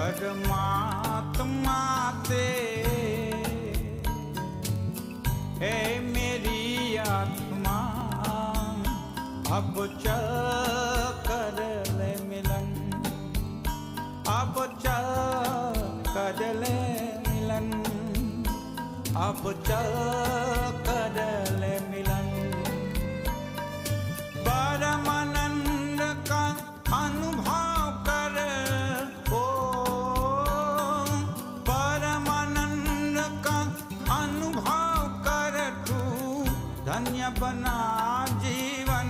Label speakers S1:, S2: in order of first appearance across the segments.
S1: परमात्मा से है मेरी आत्मा, अब चल कर ले मिलन, अब चल कर ले मिलन, अब चल कर ले मिलन। परमानंद का अनुभव कर, ओ परमानंद का अनुभव कर, तू धन्य बना जीवन।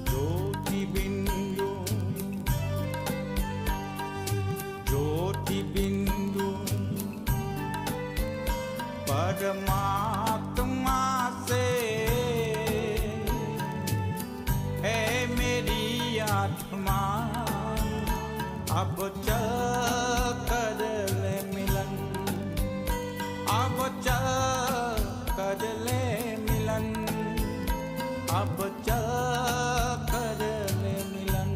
S1: ज्योति बिंदु, ज्योति बिंदु परमात्मा से है मेरी आत्मा, अब चल कर ले मिलन, अब चल कर ले मिलन, अब चल कर ले मिलन।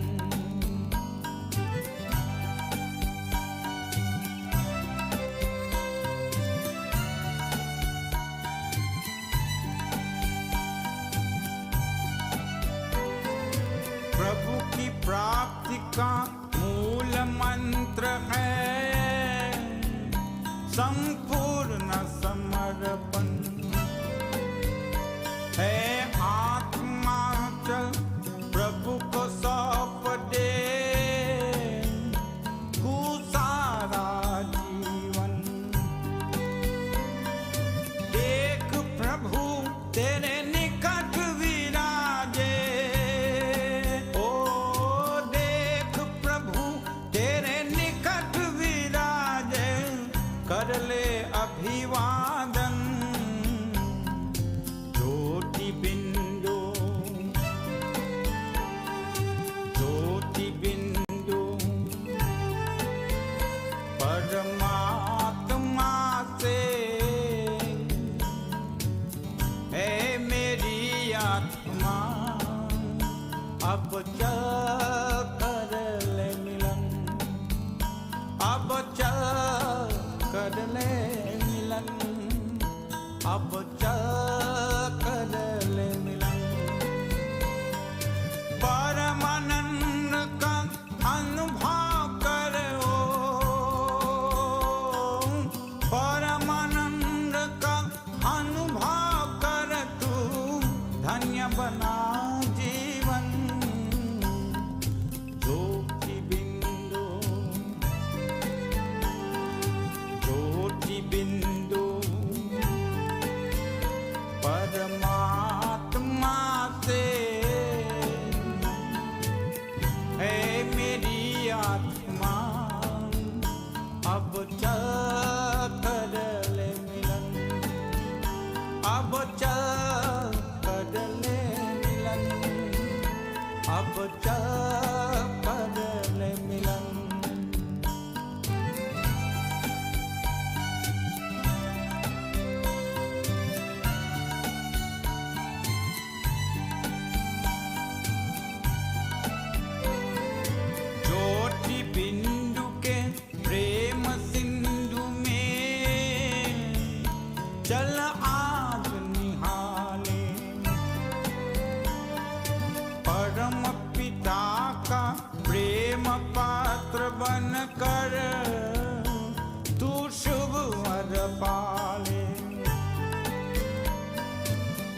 S1: प्रभु की प्राप्ति का मूल मंत्र है संपूर्ण समर्पण, है आत्मा चल प्रभु को सौंप दे तू सारा जीवन। देख प्रभु तेरे निकट विराजे, ओ देख प्रभु तेरे निकट विराजे, कर ले अभिवादन। ज्योति बिंदु, ज्योति बिंदु परमात्मा से है मेरी आत्मा, अब चल कर ले मिलन, अब चल कर ले मिलन, अब चल कर ले मिलन। परमानंद का अनुभव करो, परमानंद का अनुभव कर, तू धन्य बना जीवन। ज्योति बिंदु, ज्योति बिंदु परमात्मा से है मेरी आत्मा, अब चल कर ले मिलन, अब चल कर ले मिलन, अब चल कर ले मिलन। ज्योति बिंदु के प्रेम सिंधु में चल आज निहाले, परम पिता का प्रेम पात्र बन कर तू शुभ वर पाले।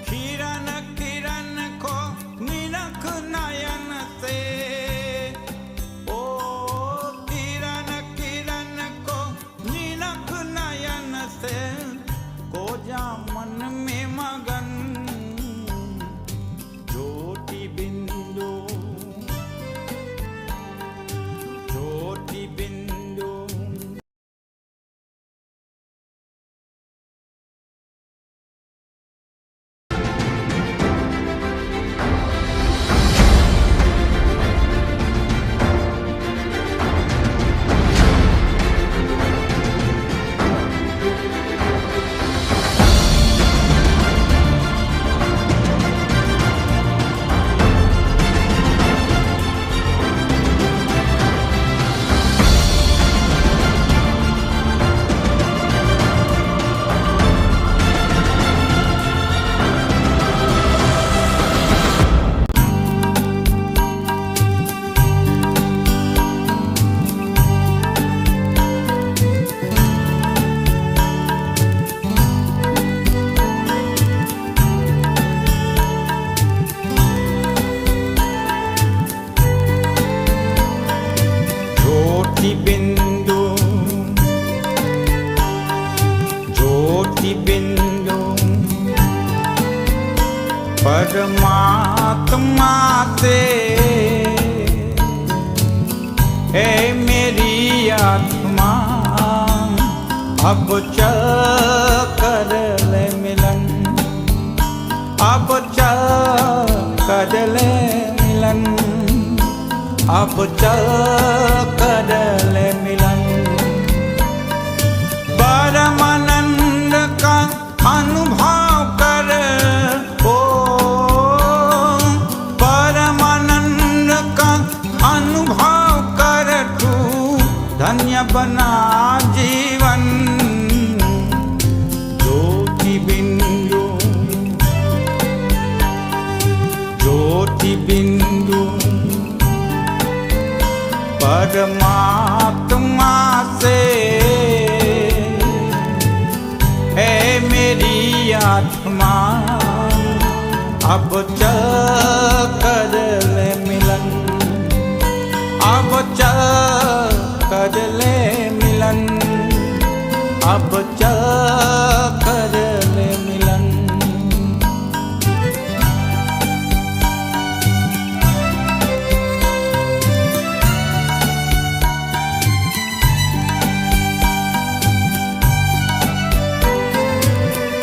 S1: किरण किरण को निरख नयन से, ओ किरण किरण को निरख नयन से, को जा मन में मगन। ज्योति बिंदु, ज्योति बिंदु अब चल कर ले मिलन, अब चल कर ले मिलन, अब चल कर ले मिलन। परमानंद का अनुभव कर, ओ परमानंद का अनुभव कर, तू धन्य बना जीवन। ज्योति बिंदु, ज्योति बिंदु परमात्मा से है मेरी आत्मा। अब चल कर ले मिलन, अब चल कर ले मिलन, अब चल कर ले मिलन।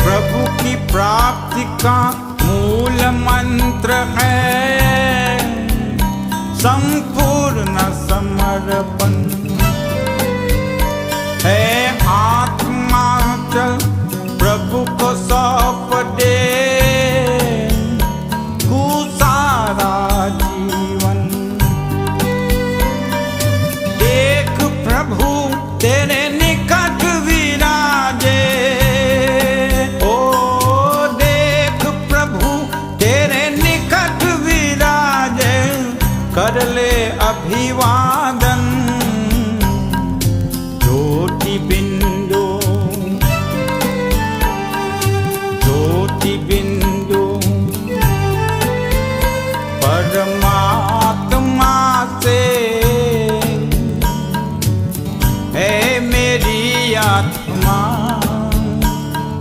S1: प्रभु की प्राप्ति का मूल मंत्र है संपूर्ण समर्पण। है आत्मा चल प्रभु को सौंप दे तू सारा जीवन। देख प्रभु तेरे निकट विराजे, ओ देख प्रभु तेरे निकट विराजे, कर ले अभिवादन। ज्योति बिंदु, ज्योति बिंदु परमात्मा से है मेरी आत्मा।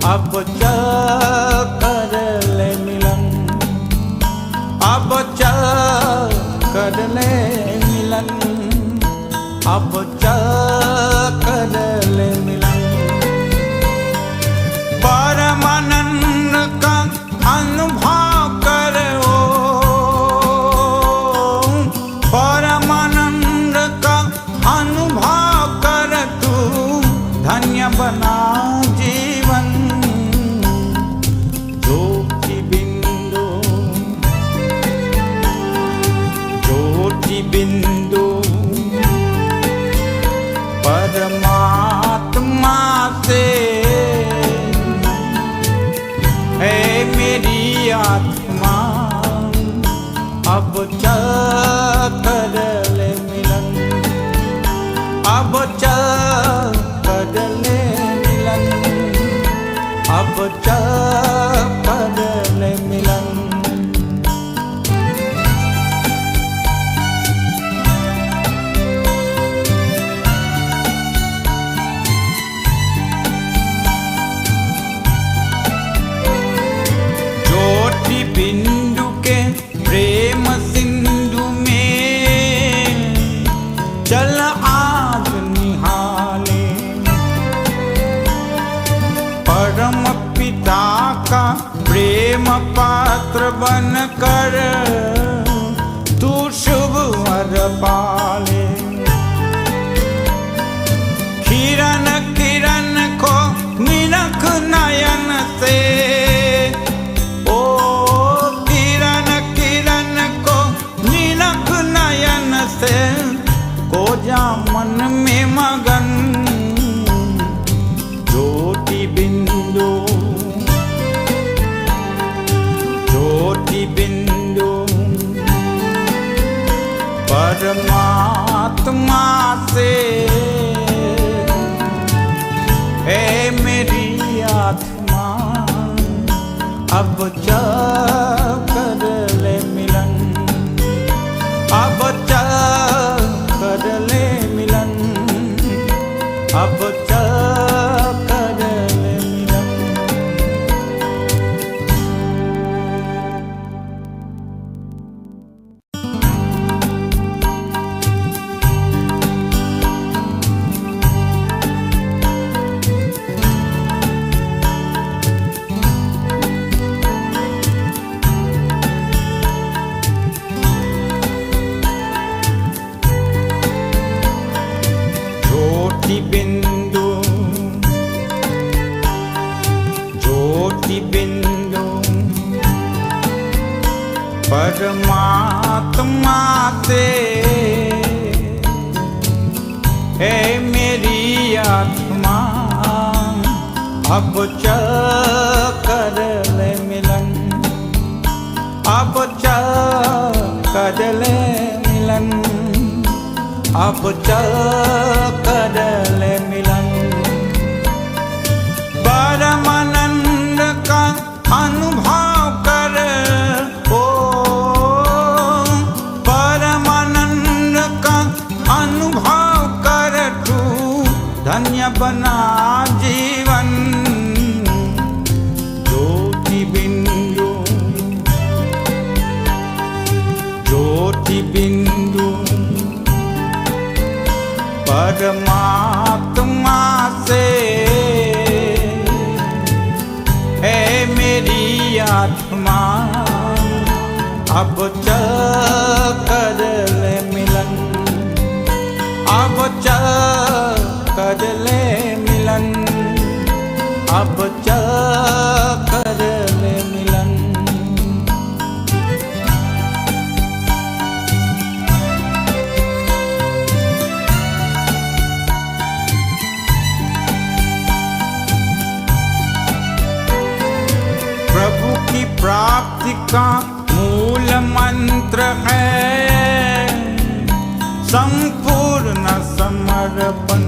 S1: अब चल कर ले मिलन, अब चल कर ले मिलन, अब चल कर ले मिलन। परमानंद का अनुभव कर, ओ परमानंद का अनुभव कर, तू धन्य बना जीवन। ज्योति बिंदु, ज्योति बिंदु परमात्मा से है मेरी आत्मा। अब चल कर ले मिलन, अब चल कर ले मिलन, अब चल कर ले मिलन। बिंदु के प्रेम सिंधु में चल आज निहाले। परम पिता का प्रेम पात्र बन कर तू शुभ वर पाले। किरण किरण को निरख नयन से, को जा मन में मगन। ज्योति बिंदु, ज्योति बिंदु परमात्मा से है मेरी आत्मा। अब चल कर ले मिलन, अब चल कर ले मिलन, अब चल कर ले मिलन। परमात्मा से। है मेरी आत्मा अब चल कर ले मिलन, अब चल कर ले मिलन, अब चल कर ले मिलन। परमानंद का अनुभव कर, ओ परमानंद का अनुभव कर, तू धन्य बना जीवन। ज्योति बिंदु, ज्योति बिंदु परमात्मा से। है मेरी आत्मा अब चल कर ले मिलन, अब चल कर ले मिलन, अब चल कर ले मिलन। प्रभु की प्राप्ति का मूल मंत्र है संपूर्ण समर्पण।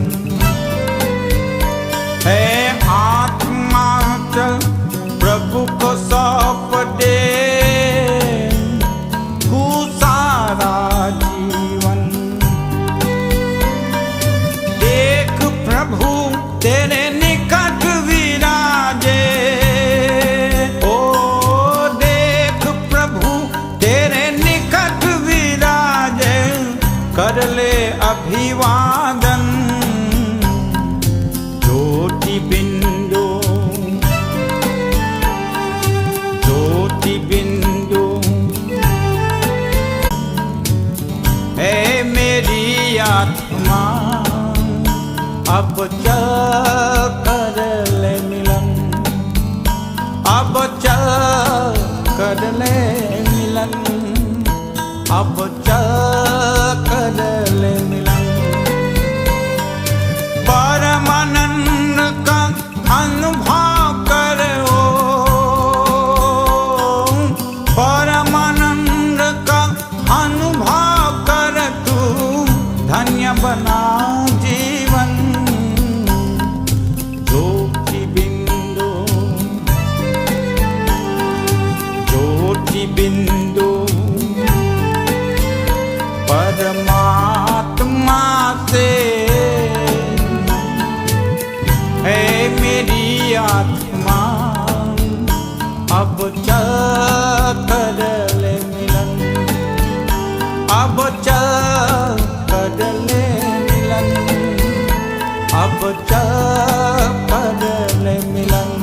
S1: है आत्मा चल प्रभु को सौंप दे तू सारा जीवन। देख प्रभु तेरे निकट विराजे, ओ देख प्रभु तेरे निकट विराजे, कर ले अभिवादन। ज्योति बिंदु, ज्योति बिंदु है मेरी आत्मा अब चल कर ले मिलन, अब चल कर ले मिलन, अब चल कर ले मिलन। परमानंद का अनुभव कर, ओ परमानंद का अनुभव कर, तू धन्य बना जीवन। ज्योति बिंदु, ज्योति बिंदु परमात्मा से। है मेरी आत्मा अब चल कर ले मिलन, अब चल कर ले मिलन, अब चल कर ले मिलन।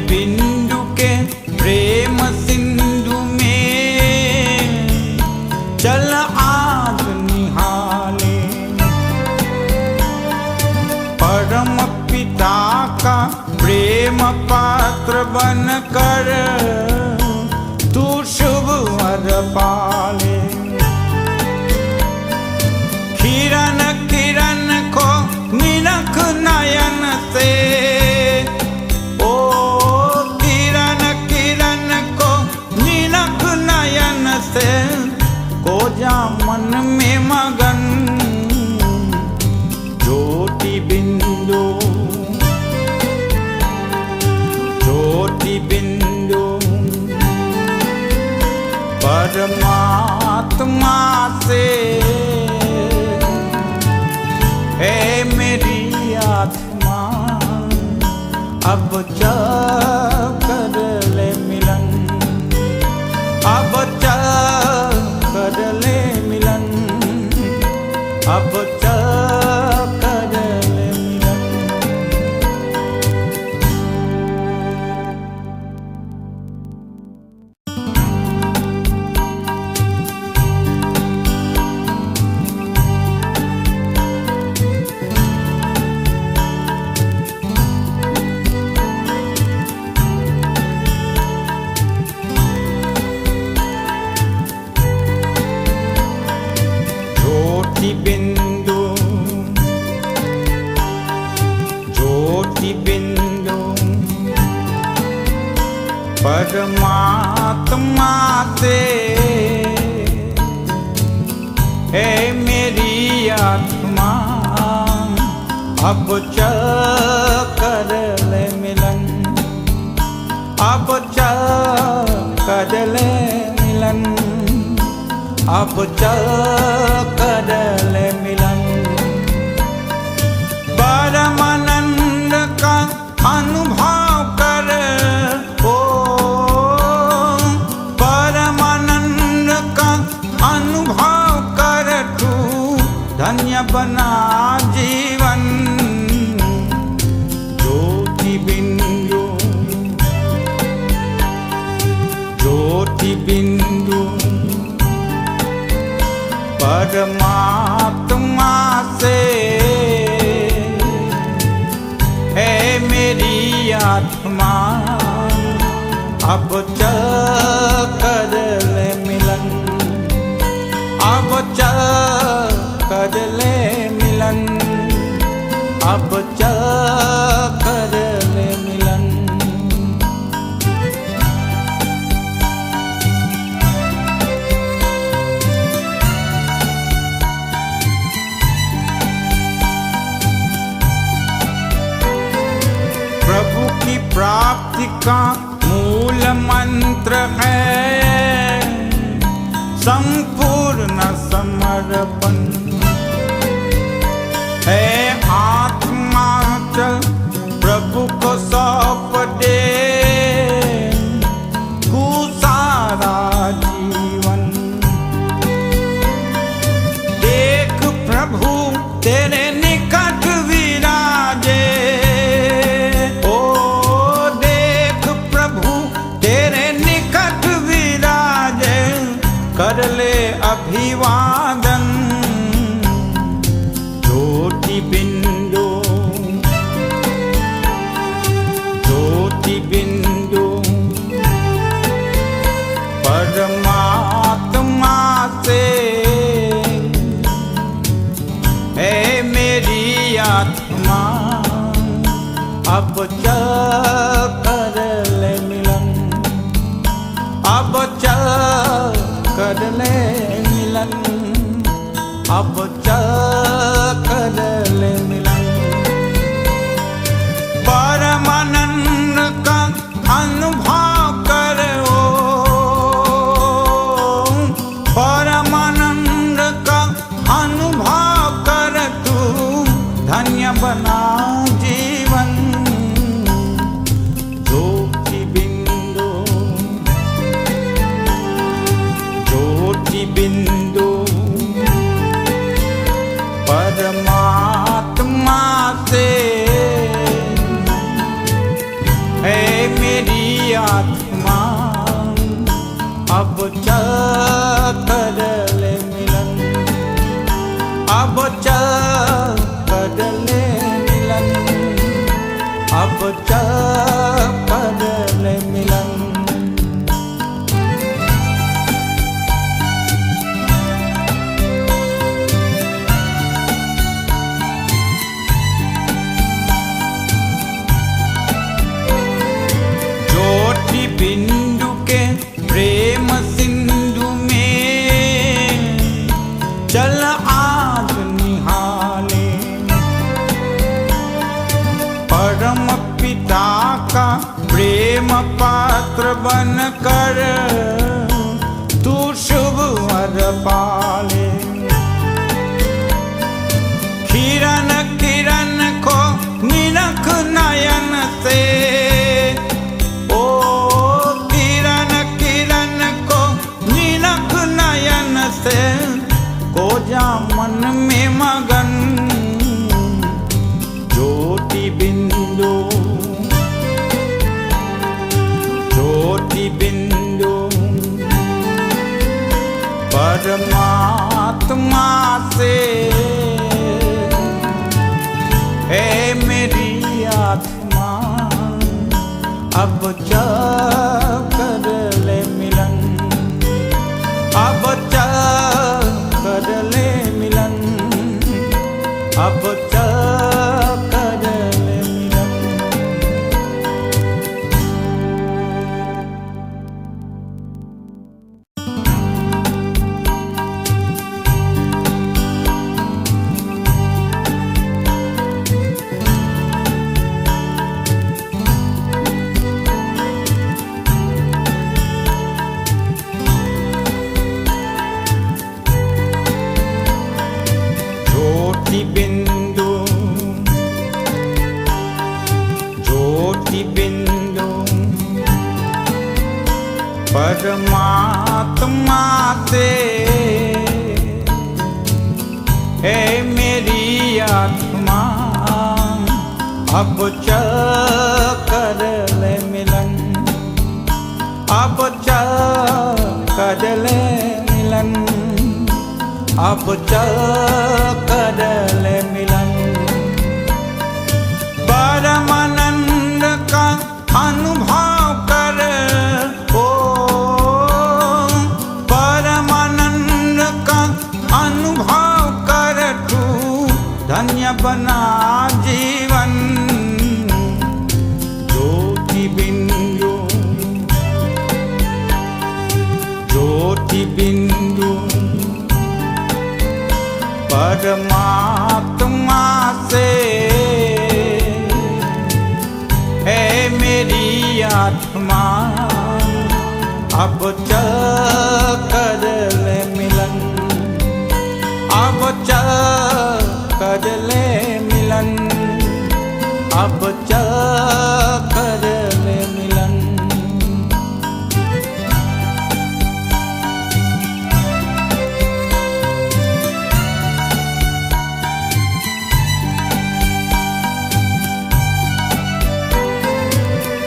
S1: बिंदु के प्रेम सिंधु में चल आज निहाले। परम पिता का प्रेम पात्र बन कर तू शुभ वर पाले। किरण किरण को निरख नयन से, से को जा मन में मगन। ज्योति बिंदु, ज्योति बिंदु परमात्मा से। है मेरी आत्मा अब चल कर ले मिलन, अब चल कर ले मिलन, अब चल कर ले मिलन। ज्योति बिंदु ज्योति बिंदु परमात्मा से है मेरी आत्मा अब चल कर ले मिलन अब चल कर ले मिलन अब चल कर ले मिलन परमानंद का अनुभव कर ओ परमानंद का अनुभव कर तू धन्य बना जीवन ज्योति बिंदु ज्योति बिंदु परमात्मा से है मेरी आत्मा अब चल कर ले मिलन अब चल कर ले मिलन अब चल कर ले मिलन प्रभु की प्राप्ति का मूल मंत्र है संपूर्ण समर्पण है आत्मा चल प्रभु को सौंप दे तू सारा जीवन देख प्रभु तेरे निकट विराजे ओ देख प्रभु तेरे निकट विराजे कर ले अभिवादन ज्योति बिंदु ज्योति बिंदु परमात्मा से है मेरी आत्मा अब चल कर ले मिलन अब चल कर ले मिलन अब चल कर ले मिलन परमानंद का अनुभव करो परमानंद का अनुभव कर तू धन्य बना जीवन ज्योति बिंदु ज्योति बिंदु परमात्मा से है मेरी आत्मा अब चल कर ले मिलन अब चल कर ले मिलन अब चल कर ले मिलन बिंदु के प्रेम सिंधु में चल आज निहाले परम पिता का प्रेम पात्र बन कर तू शुभ वर पाले किरण किरण को निरख नयन से से को जा मन में मगन ज्योति बिंदु ज्योति बिंदु परमात्मा से है मेरी आत्मा अब चल कर ले मिलन अब चल कर ले मिलन अब चल कर ले मिलन। बिंदु ज्योति बिंदु परमात्मा से है मेरी आत्मा, अब चल कर ले मिलन, अब चल कर ले मिलन, अब चल कर ले मिलन। परमानंद का अनुभव कर, ओ परमानंद का अनुभव कर, तू धन्य बना जीवन। ज्योति बिंदु ज्योति बिंदु परमात्मा से है मेरी आत्मा, अब चल कर ले मिलन, अब चल कर ले मिलन, अब चल कर ले मिलन।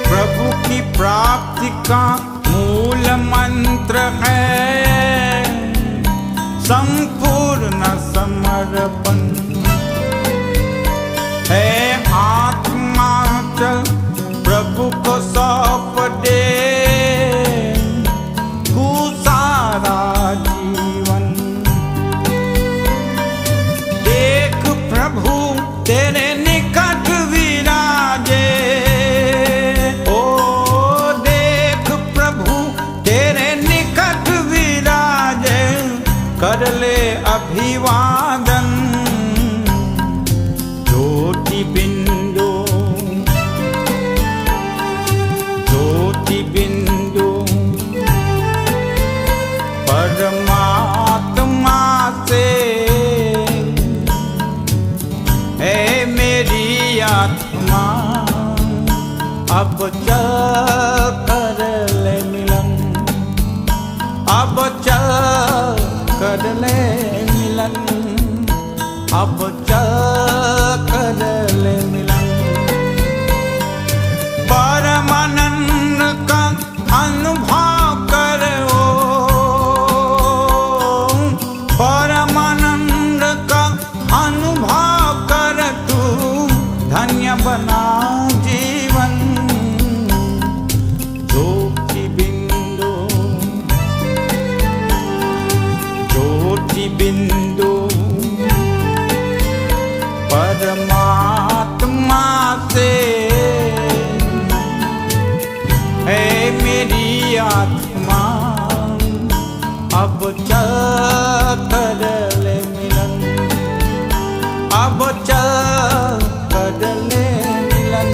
S1: प्रभु की प्राप्ति का मूल मंत्र है संपूर्ण समर्पण, है आत्मा चल प्रभु को सौंप दे तू सारा जीवन। देख प्रभु तेरे निकट विराजे, कर ले अभिवादन। ज्योति बिंदु ज्योति बिंदु परमात्मा से है मेरी आत्मा, अब चल कर ले मिलन, अब चल कर ले मिलन, अब चल कर ले मिलन। परमानंद का अनुभव कर, परमानंद का अनुभव कर, तू धन्य बना जीवन। ज्योति बिंदु ज्योति बिंदु परमात्मा से है मेरी आत्मा, अब चल कर ले मिलन, अब चल कर ले मिलन,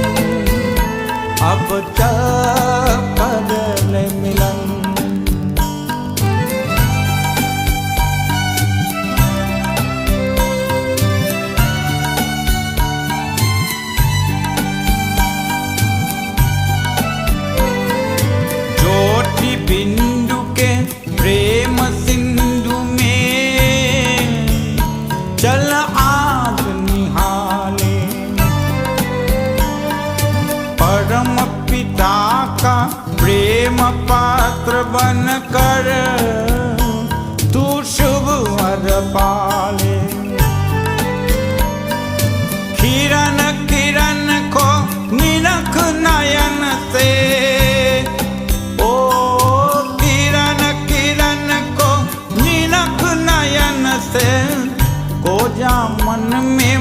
S1: अब चल कर ले मिलन। बिंदु के प्रेम सिंधु में चल आज निहाले, परम पिता का प्रेम पात्र बन कर तू शुभ वर पाले। किरण किरण को निरख नयन से, को जा मन में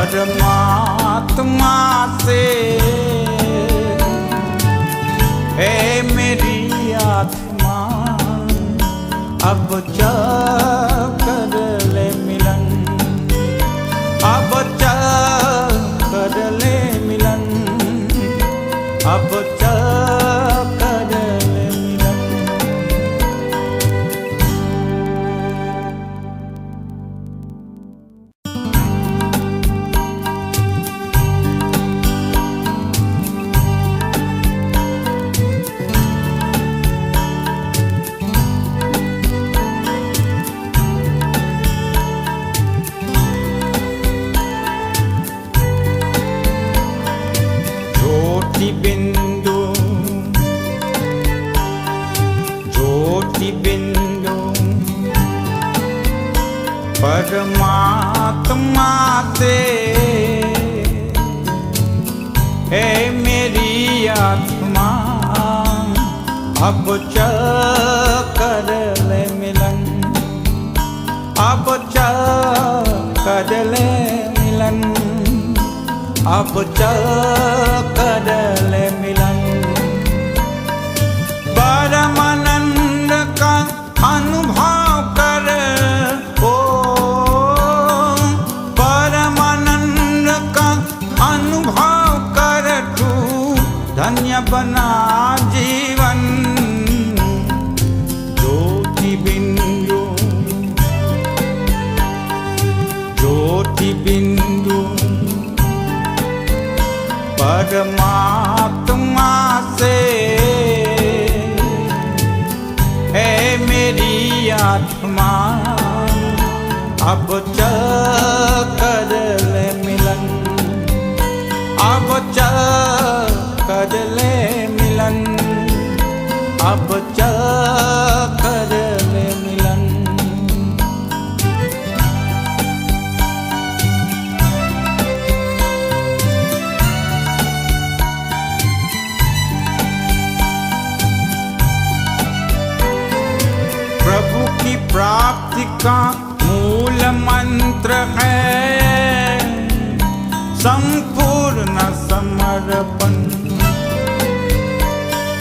S1: परमात्मा से है मेरी आत्मा, अब चल कर ले मिलन, अब चल कर ले मिलन, अब चल कर ले मिलन। बिंदु ज्योति बिंदु परमात्मा से है मेरी आत्मा, अब चल कर ले मिलन, अब चल कर ले मिलन, अब चल कर ले मिलन। परमानंद का अनुभव कर, ओ परमानंद का अनुभव कर, तू धन्य बना जीवन। ज्योति बिंदु ज्योति बिंदु परमात्मा से है मेरी आत्मा, अब चल कर ले मिलन, अब चल कर ले मिलन, अब चल कर ले मिलन। प्रभु की प्राप्ति का मूल मंत्र है संपूर्ण समर्पण,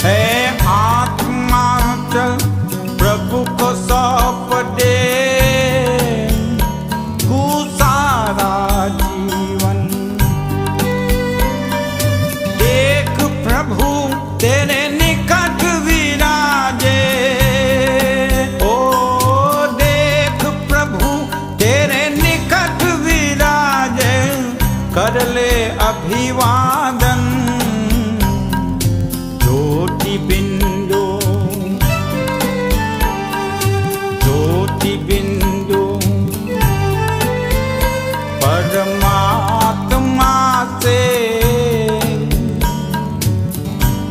S1: है आत्मा चल प्रभु को सौंप दे तू सारा जीवन। देख प्रभु तेरे निकट विराजे, कर ले अभिवादन। ज्योति बिंदु ज्योति बिंदु परमात्मा से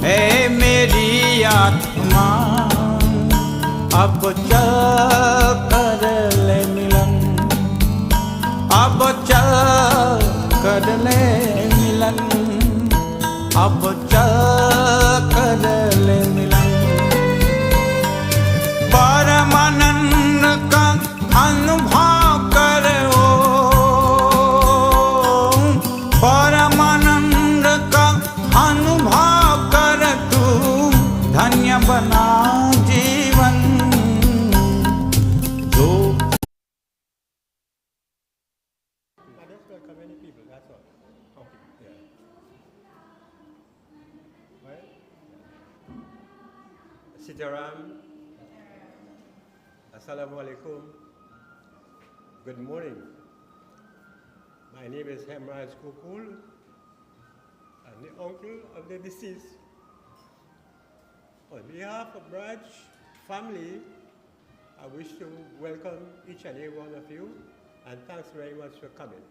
S1: है मेरी आत्मा, अब चल कर ले मिलन, अब चल कर ले मिलन, अब चल कर ले मिलन। परमानंद का अनुभव कर, ओ परमानंद का अनुभव कर, तू धन्य बना जीवन। जो
S2: Sitaram, Assalamu alaikum, good morning. My name is S.M.R. Gokool, I'm the uncle of the deceased. On behalf of Raj family, I wish to welcome each and every one of you, and thanks very much for coming.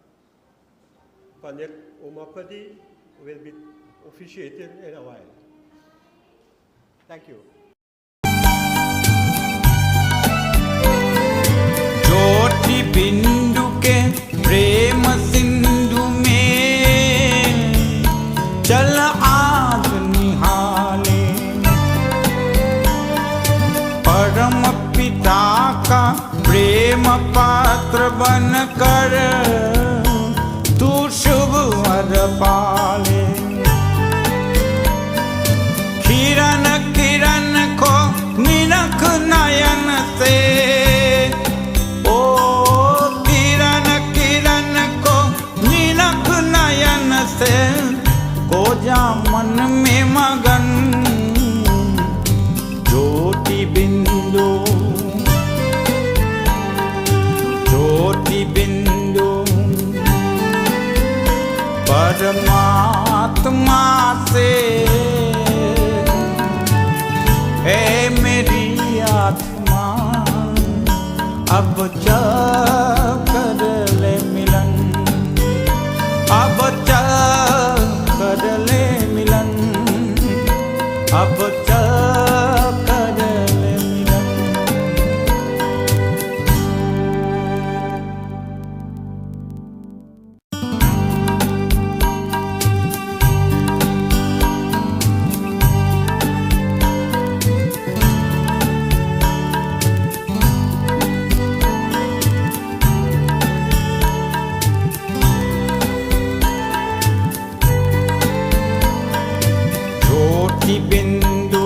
S2: Connect Omapadi will be officiating in a while. Thank you.
S1: ज्योति बिंदु के प्रेम सिंधु में चल आज निहाले, परम पिता का प्रेम पात्र बनकर तू पाले। किरण किरण को निरख नयन से, ओ किरण किरण को निरख नयन से, को जा मन में मगन। ज्योति बिंदु ज्योति बिंदु परमात्मा से, है मेरी आत्मा अब जा कर ले मिलन, अब जा कर ले मिलन, अब जा कर ले मिलन। ज्योति बिंदु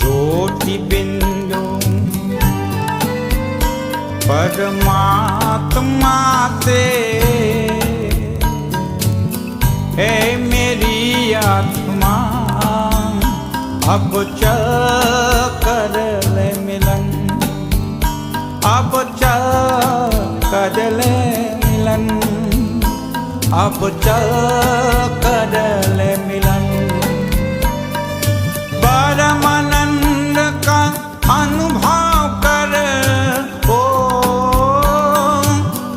S1: ज्योति बिंदु परमात्मा से, है मेरी आत्मा अब जा कर ले मिलन, अब जा कर ले मिलन, अब जा कर ले मिलन। परमानंद का अनुभव कर, ओ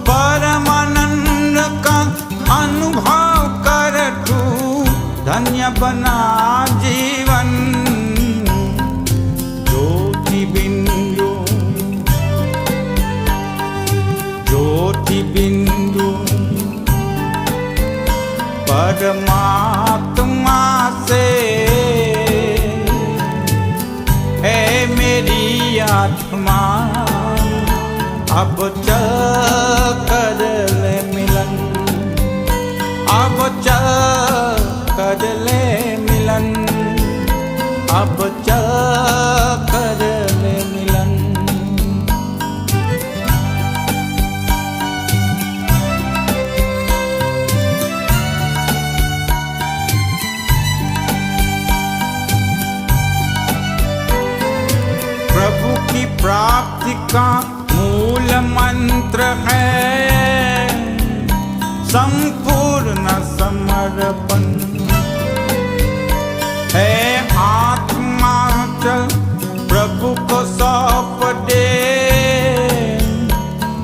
S1: परमानंद का अनुभव कर, तू धन्य बना जीवन। ज्योति बिंदु ज्योति बिंदु परमात्मा से, है मेरी आत्मा अब जा कर ले मिलन, अब जा कर ले मिलन, अब जा कर ले मिलन। प्रभु की प्राप्ति का मूल मंत्र है संपूर्ण समर्पण, है आत्मा चल प्रभु को सौंप दे,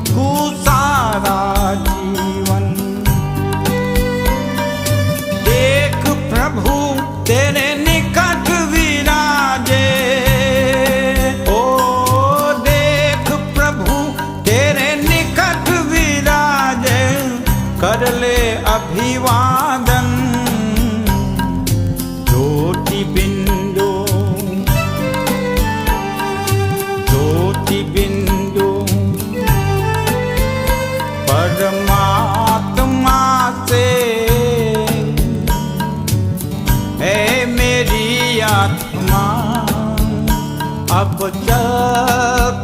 S1: तू सारा जीवन। देख प्रभु तेरे निकट विराजे, ओ देख प्रभु तेरे निकट विराजे, कर ले अभिवादन। ज्योति बिंदु ज्योति बिंदु परमात्मा से, है मेरी आत्मा अब जा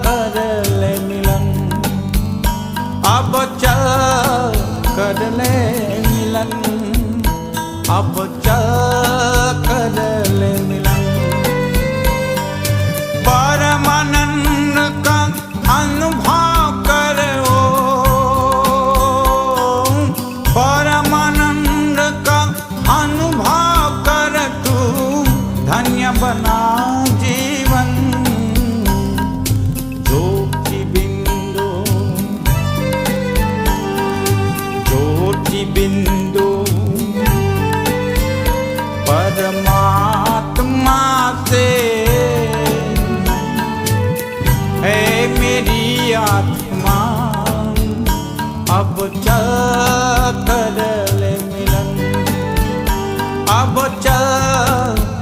S1: कर ले मिलन, अब जा कर ले मिलन, अब जा कर ले मिलन। परमानंद का अनुभव करो, परमानंद का अनुभव कर, तू धन्य बना जीवन। ज्योति बिंदु ज्योति बिंदु परमात्मा से, है मेरी आत्मा अब जा कर ले मिलन, अब जा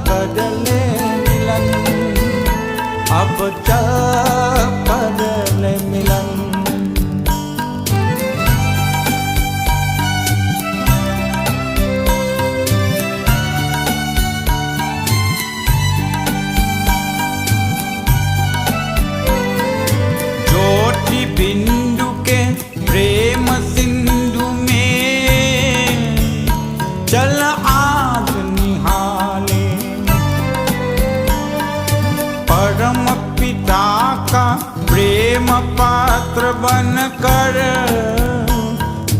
S1: कर ले मिलन, अब जा कर ले मिलन। पात्र बन कर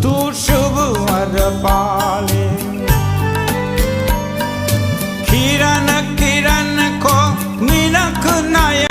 S1: तू शुभ वर पाले। किरण किरण को निरख नयन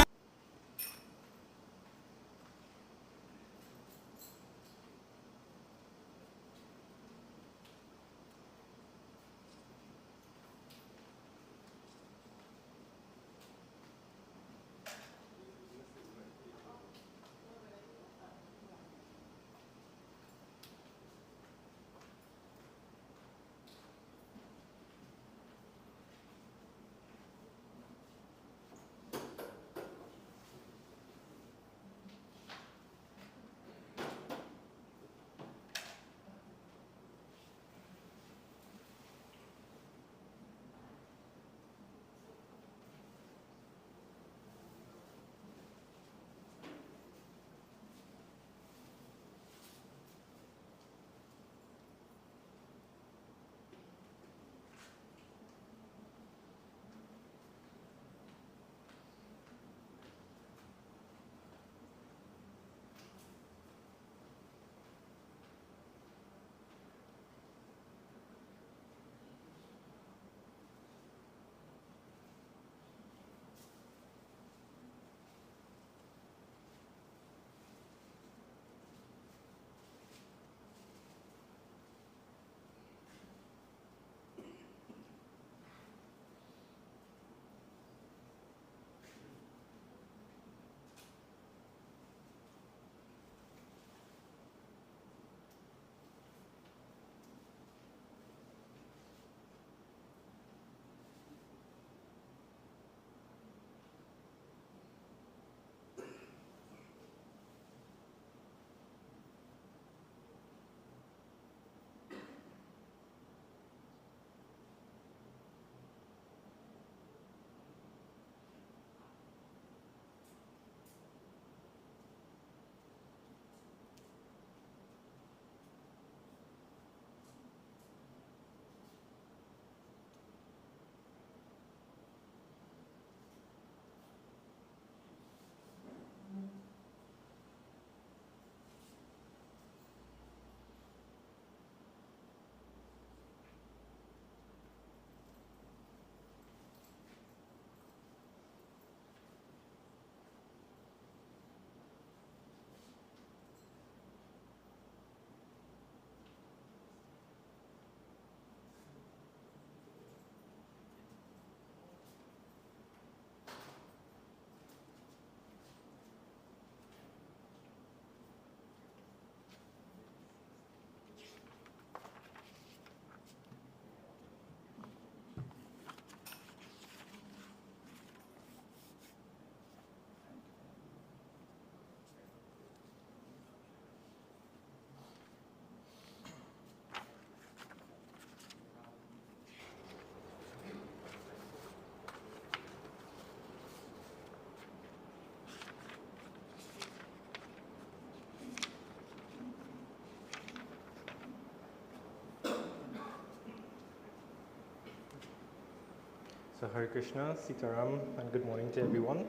S3: So Hare Krishna, Sitaram, and good morning to everyone.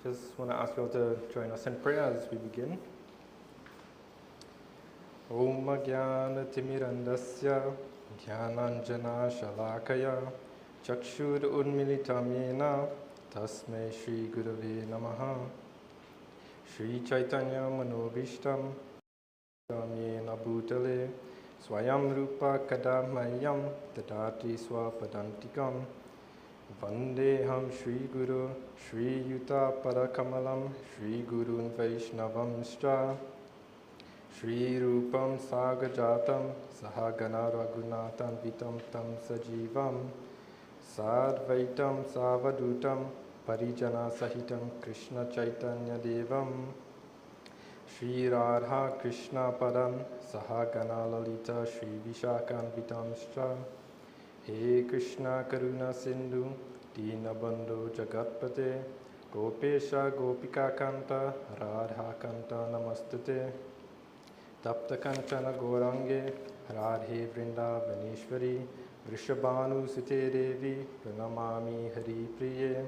S3: Just want to ask you all to join us in prayer as we begin. Om Jnana Timirandasya Jnananjana Shalakaya Chakshur Unmilitam Yena Tasmai Shri Gurave Namaha Shri Chaitanya Manobishtam Yena Bhutale Swayam Rupa Kadamayam Tadati Swapadantikam Vandeham Shri Guru Shri Yuta Parakamalam Shri Gurun Vaishnavamscha Shri Rupam Sagajatam Sahagana Raghunathan Vitam Tam Sajivam Sadvaitam Savadutam Parijana Sahitam Krishna Chaitanya Devam Shri Radha Krishna Padam Sahagana Lalita Shri Vishakan Vitamscha He Krishna Karuna Sindhu Dinabandhu Jagatpate Gopesha Gopika Kanta Radha Kanta Namastute Tapta Kanchana Gorange Radhe Vrindavaneshwari Vrishabhanu Sute Devi Pranamami Hari Priye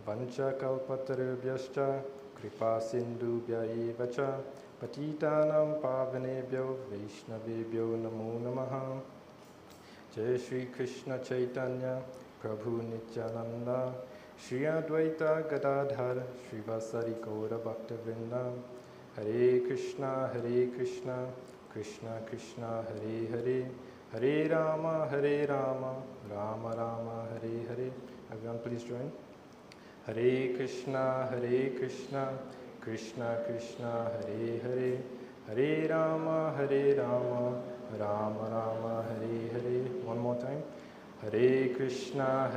S3: Vancha Kalpatarubhyascha Kripa Sindhubhya eva cha Patitanam Pavanebhyo Vaishnavebhyo Namo Namaha. Jai Shri Krishna Chaitanya Prabhu Nityananda Shri Advaita Gadadhar Srivasari Gaura Bhaktavrinda Hare Krishna Krishna Krishna Hare Hare Hare Rama Rama Rama Hare Hare. Everyone please join. Hare Krishna Krishna Krishna Hare Hare Hare Rama Rama Rama Hare Hare. One more time. Hare Krishna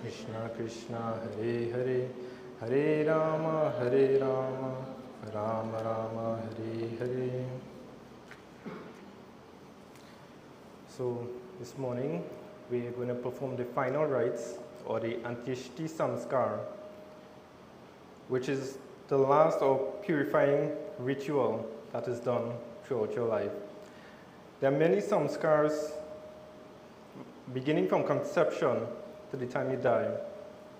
S3: Krishna Krishna Hare Hare Hare Rama Rama Rama Hare Hare. So this morning we are going to perform the final rites, or the Antyeshti Samskar, which is the last or purifying ritual that is done throughout your life. There are many samskars beginning from conception to the time you die,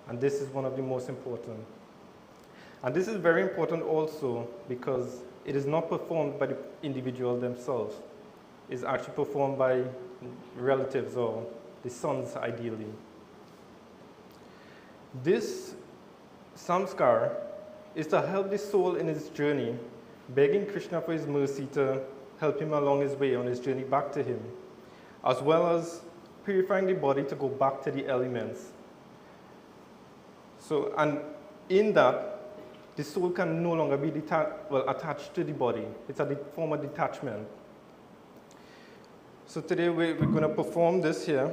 S3: and this is one of the most important. And this is very important also because it is not performed by the individual themselves. It's actually performed by relatives or the sons ideally. This samskar is to help the soul in its journey, begging Krishna for his mercy to help him along his way on his journey back to him, as well as purifying the body to go back to the elements. So, and in that, the soul can no longer be attached to the body. It's a form of detachment. So today we're going to perform this here,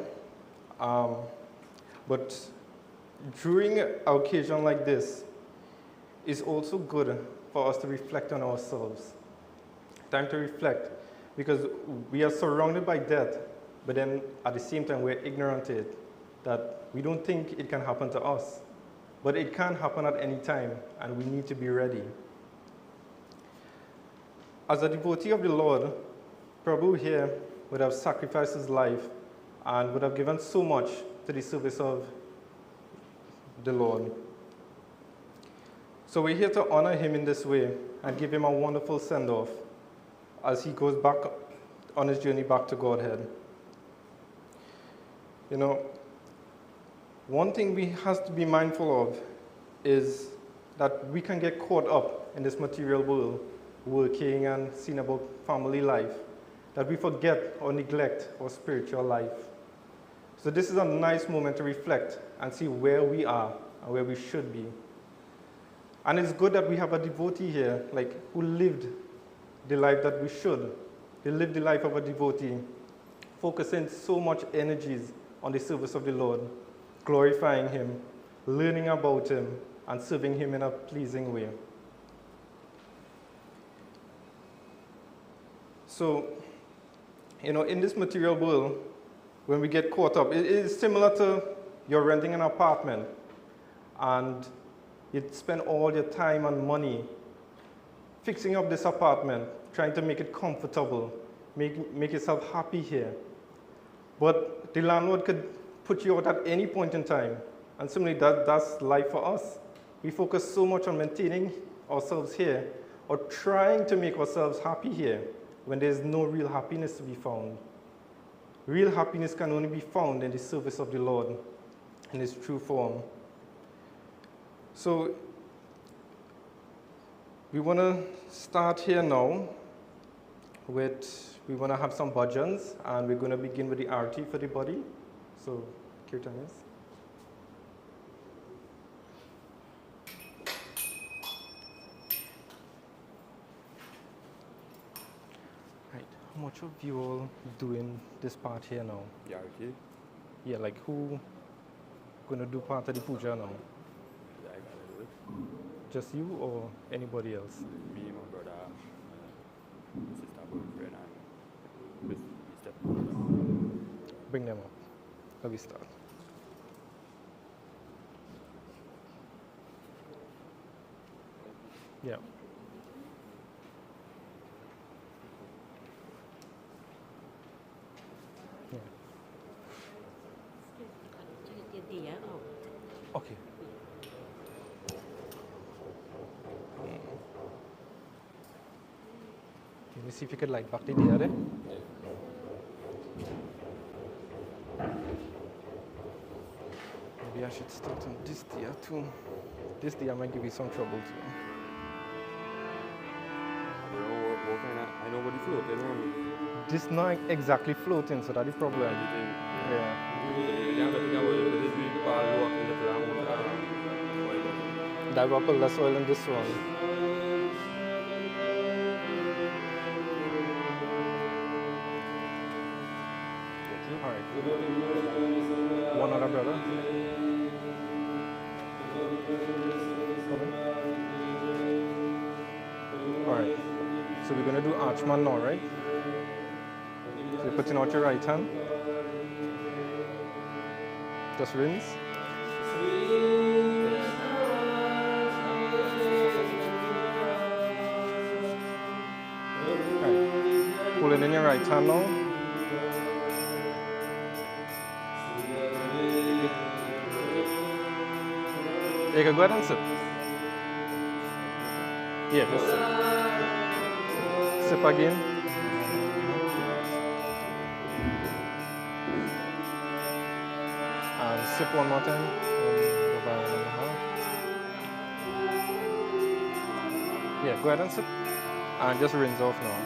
S3: but during an occasion like this, it's also good for us to reflect on ourselves. Time to reflect, because we are surrounded by death, but then at the same time we're ignorant to it, that we don't think it can happen to us. But it can happen at any time, and we need to be ready. As a devotee of the Lord, Prabhu here would have sacrificed his life and would have given so much to the service of the Lord. So we're here to honor him in this way and give him a wonderful send-off as he goes back on his journey back to Godhead. You know, one thing we have to be mindful of is that we can get caught up in this material world, working and seeing about family life, that we forget or neglect our spiritual life. So this is a nice moment to reflect and see where we are and where we should be. And it's good that we have a devotee here, who lived the life that we should. They lived the life of a devotee, focusing so much energies on the service of the Lord, glorifying him, learning about him, and serving him in a pleasing way. So, in this material world, when we get caught up, it is similar to you're renting an apartment and you spend all your time and money fixing up this apartment, trying to make it comfortable, make yourself happy here. But the landlord could put you out at any point in time, and similarly that's life for us. We focus so much on maintaining ourselves here or trying to make ourselves happy here when there's no real happiness to be found. Real happiness can only be found in the service of the Lord in its true form. So we want to start here now with, we want to have some bhajans, and we're going to begin with the arati for the body. So, Kirtanis. Right, how much of you all doing this part here now?
S1: Yeah, okay.
S3: Yeah, who going to do part of the puja now?
S1: Yeah, I gotta do it.
S3: Just you or anybody else?
S1: Me, my brother, my sister, boyfriend, and with my stepbrother.
S3: Bring them up. Let me start. Yeah.
S4: Yeah.
S3: Okay. Let me see if you could light back the deer there. Maybe I should start on this deer too. This deer might give you some trouble too.
S1: I know what you float, they don't.
S3: This not exactly floating, so that's the problem. Yeah. That will put less oil in this one. Alright. One other brother. Alright. So we're gonna do Archman now, right? So you're putting out your right hand. Just rinse. Right. Pull it in your right hand now. You can go ahead and sip. Yeah, just sip. Sip again. And sip one more time. Yeah, go ahead and sip. And just rinse off now.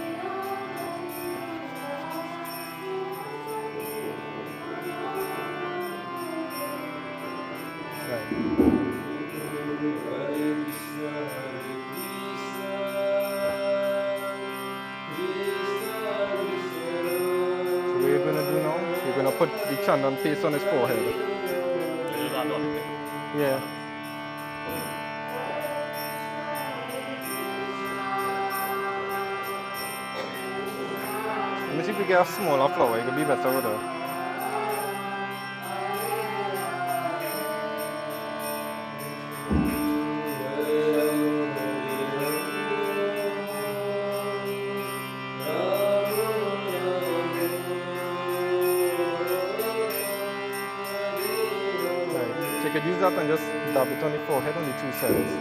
S3: Right. We're gonna put the chandan paste on his forehead. Yeah. Let me see if we get a smaller flower, it could be better with her. You could use that and just dab it on the forehead on the two sides.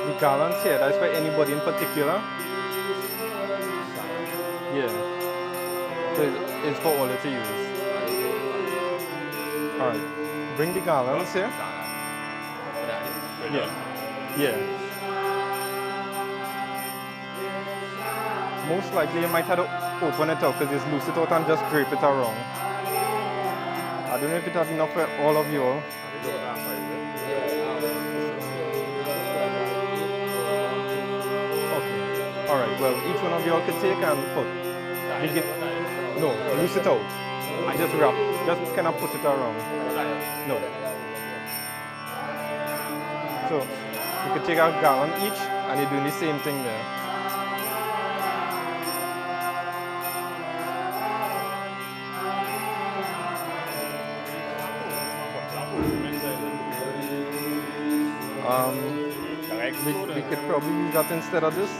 S3: The garlands here, that's for anybody in particular. Yeah. So it's for all to use. Alright, bring the garlands here. Yeah. Yeah. Most likely you might have to open it up because it's loose it out and just drape it around. I don't know if it has enough for all of you all. Okay. Alright, well each one of you all could take and put. No, loose it out. And just wrap. Just kind of put it around. No. So you could take a gallon each and you're doing the same thing there. We could probably use that instead of this.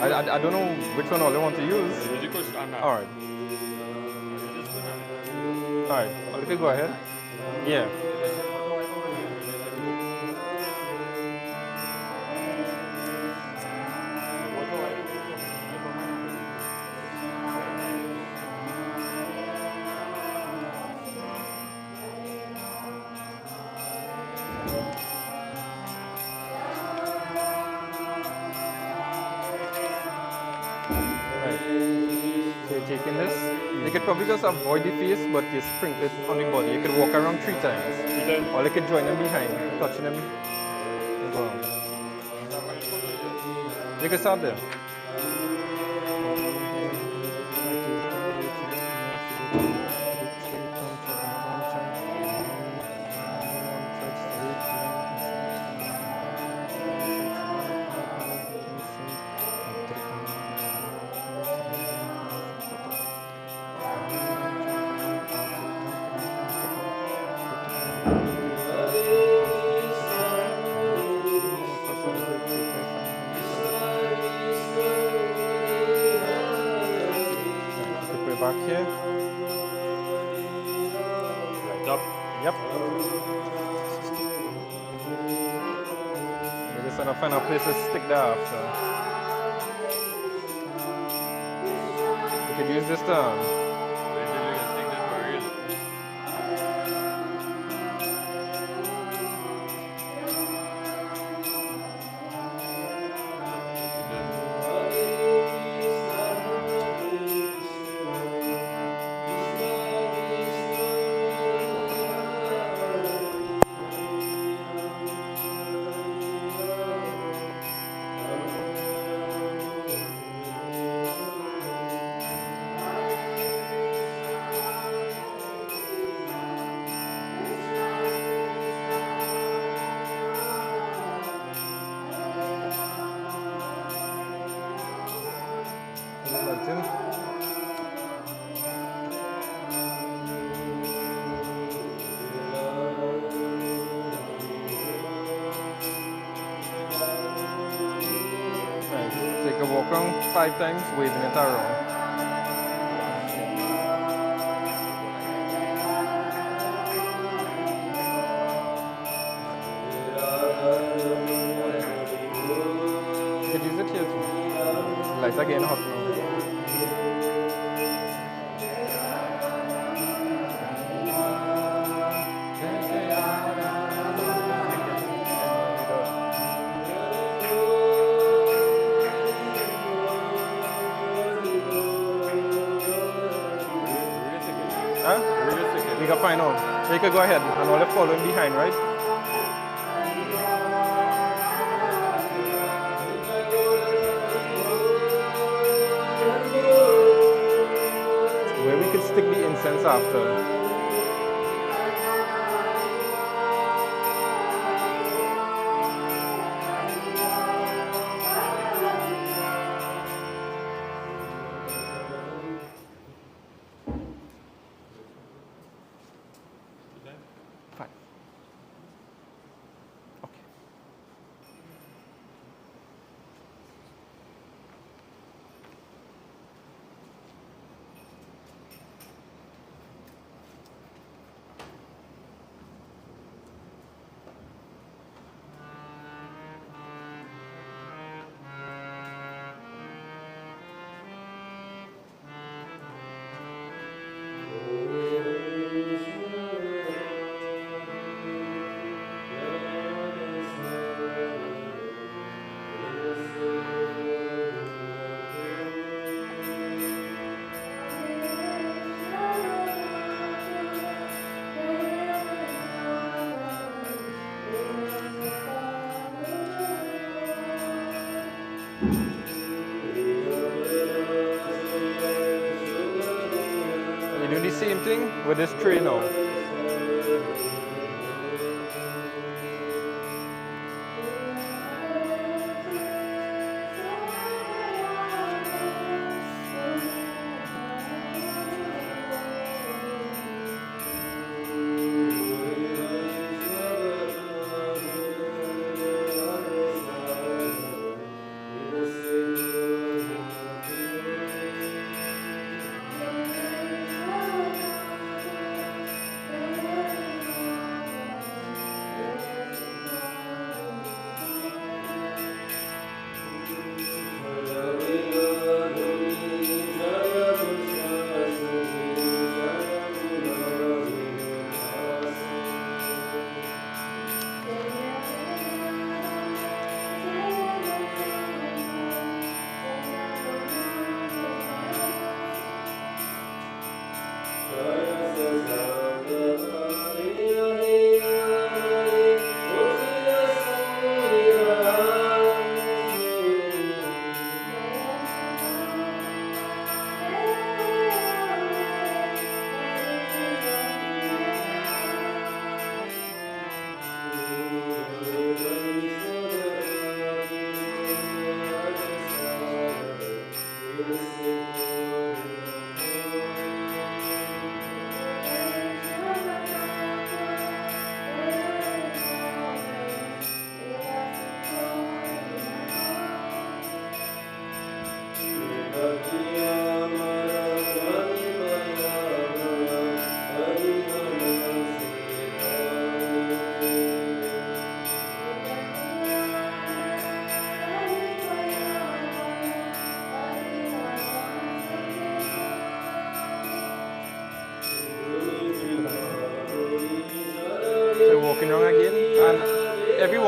S3: I don't know which one all you want to use. Alright. Alright, okay, go ahead. Yeah. Taking this, you could probably just avoid the face, but you sprinkle it on the body. You could walk around 3 times, or you could join them behind, touching them. And go on. You can start there. back here.
S1: Right up.
S3: Yep. We just want to find a place to stick that after. You could use this to
S1: Wait till you can stick this for real.
S3: Take a walk around 5 times, waving it around. You could use it here too. Lights are getting hot now. You can find out. So you can go ahead and all the following behind, right? Where we could stick the incense after. You do the same thing with this tray now.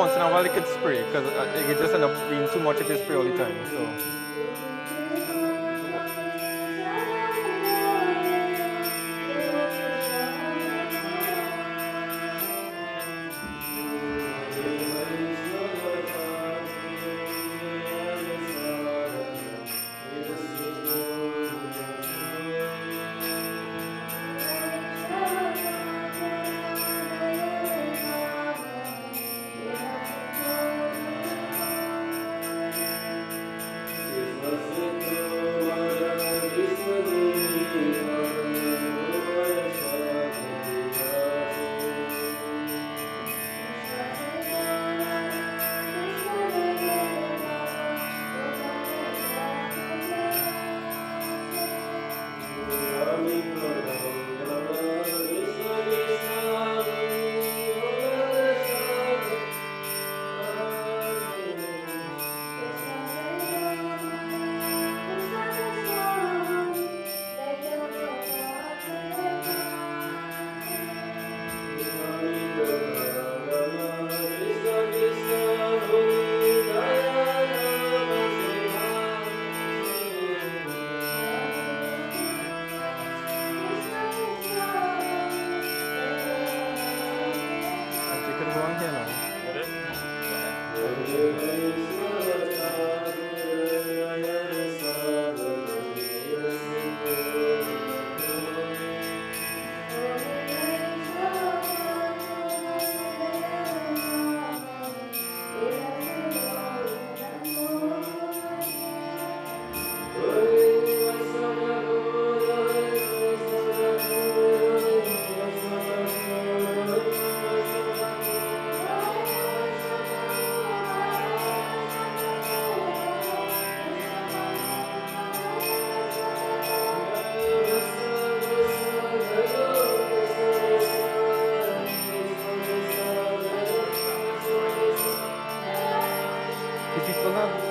S3: once in a while, it could spray because it could just end up being too much if you spray all the time. So.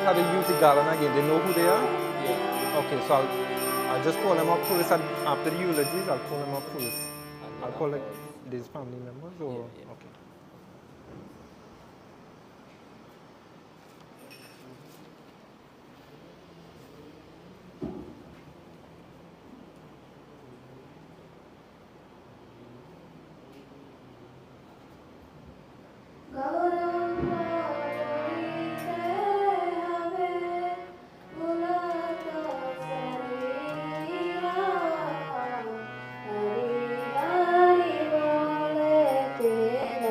S3: How they use the garland again? They know who they are?
S1: Yeah.
S3: Okay, so I'll just call them up first, and after the eulogies, I'll call them up first. I'll call like these family members, or
S1: Yeah, yeah.
S3: okay.
S4: Hari hari bole te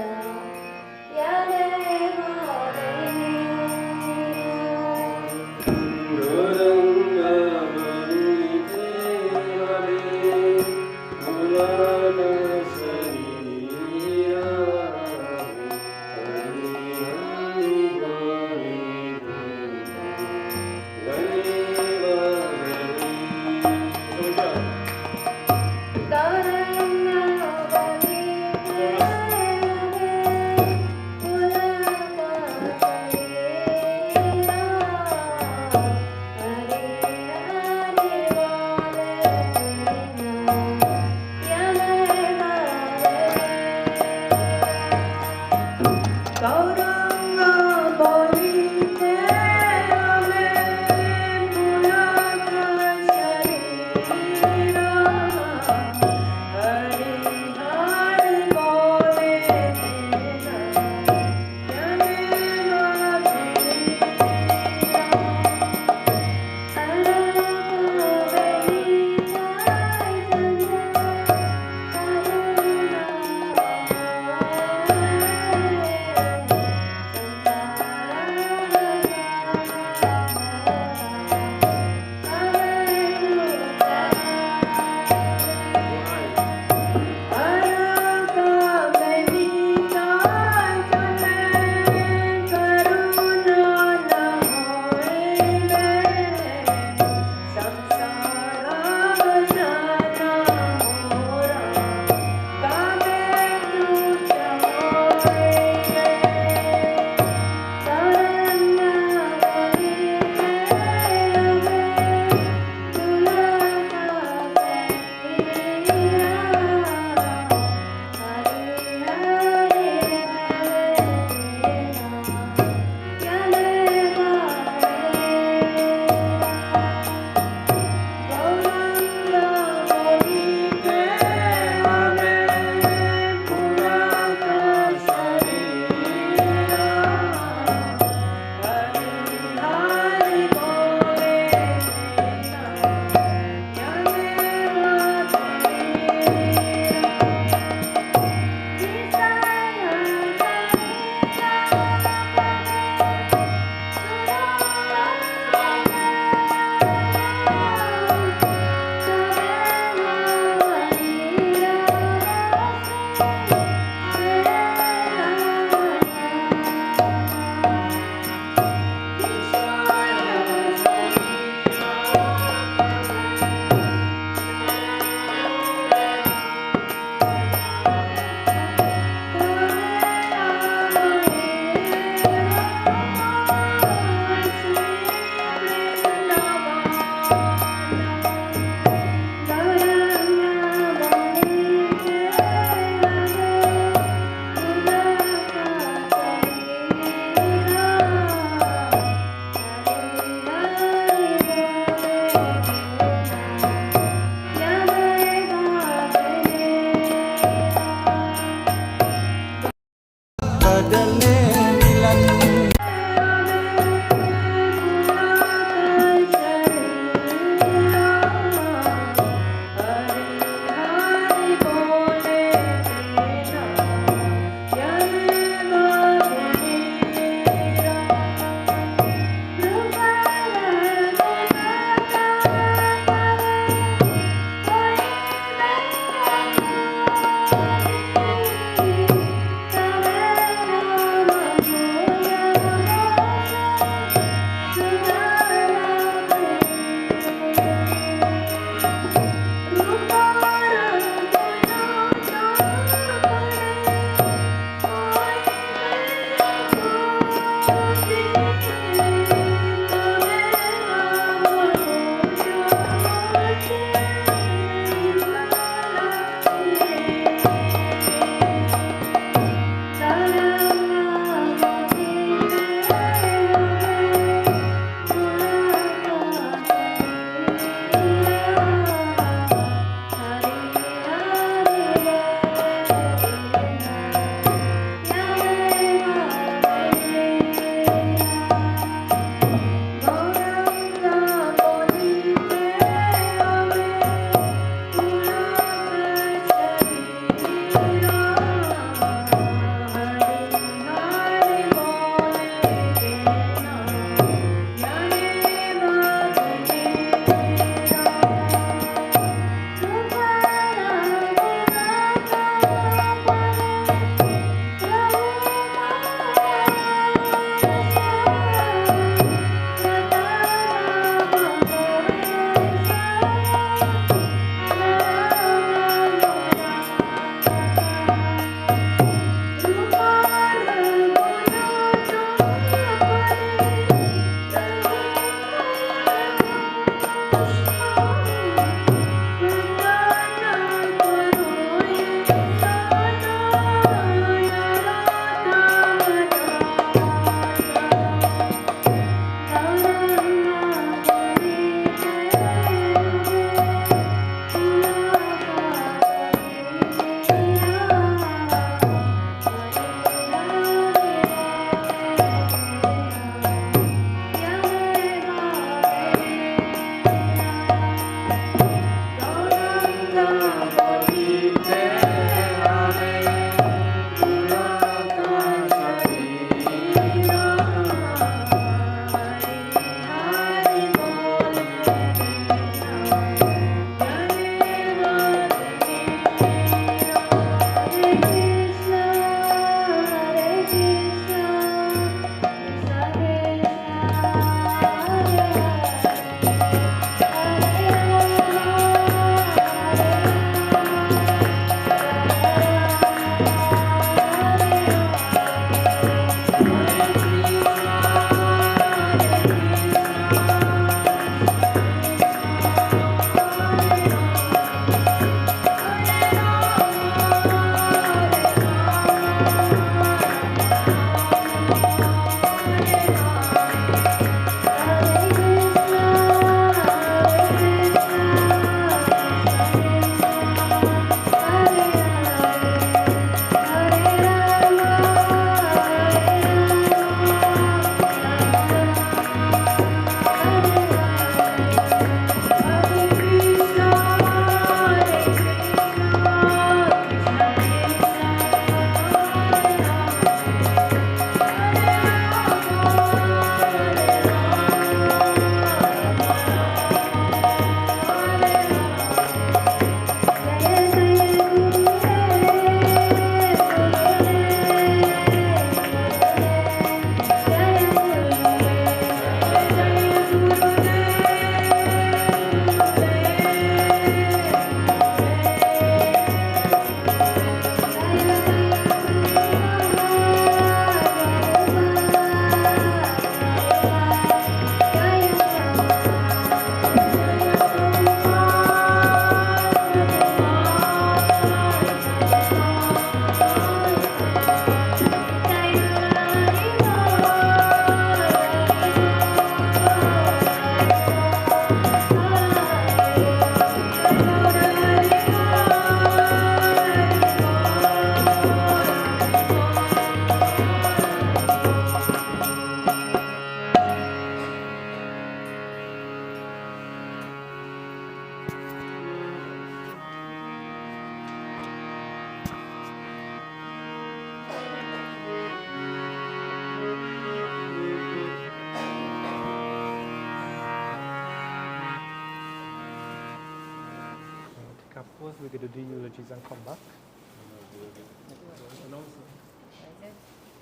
S3: afterwards. We're going to do eulogies and come back.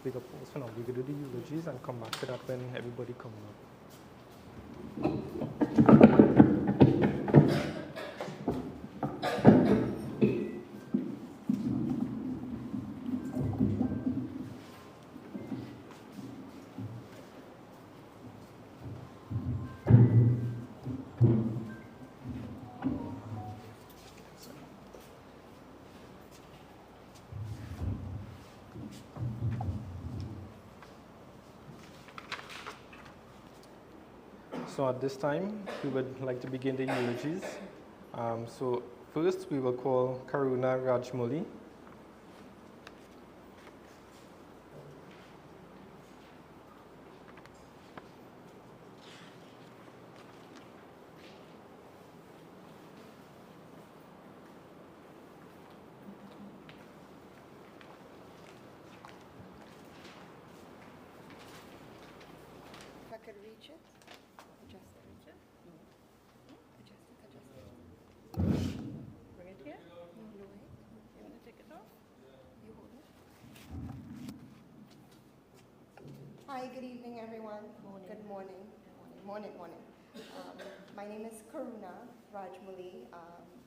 S3: We got pause for now. We're going to do eulogies and come back to that when everybody comes up. So at this time, we would like to begin the eulogies. So first, we will call Karuna Rajmouli.
S4: If I could reach it. Adjust it. Adjust it. Bring it here. No, lower it. You want to take it off? You hold it. Hi, good evening, everyone. Good morning. Morning. My name is Karuna Rajmouli,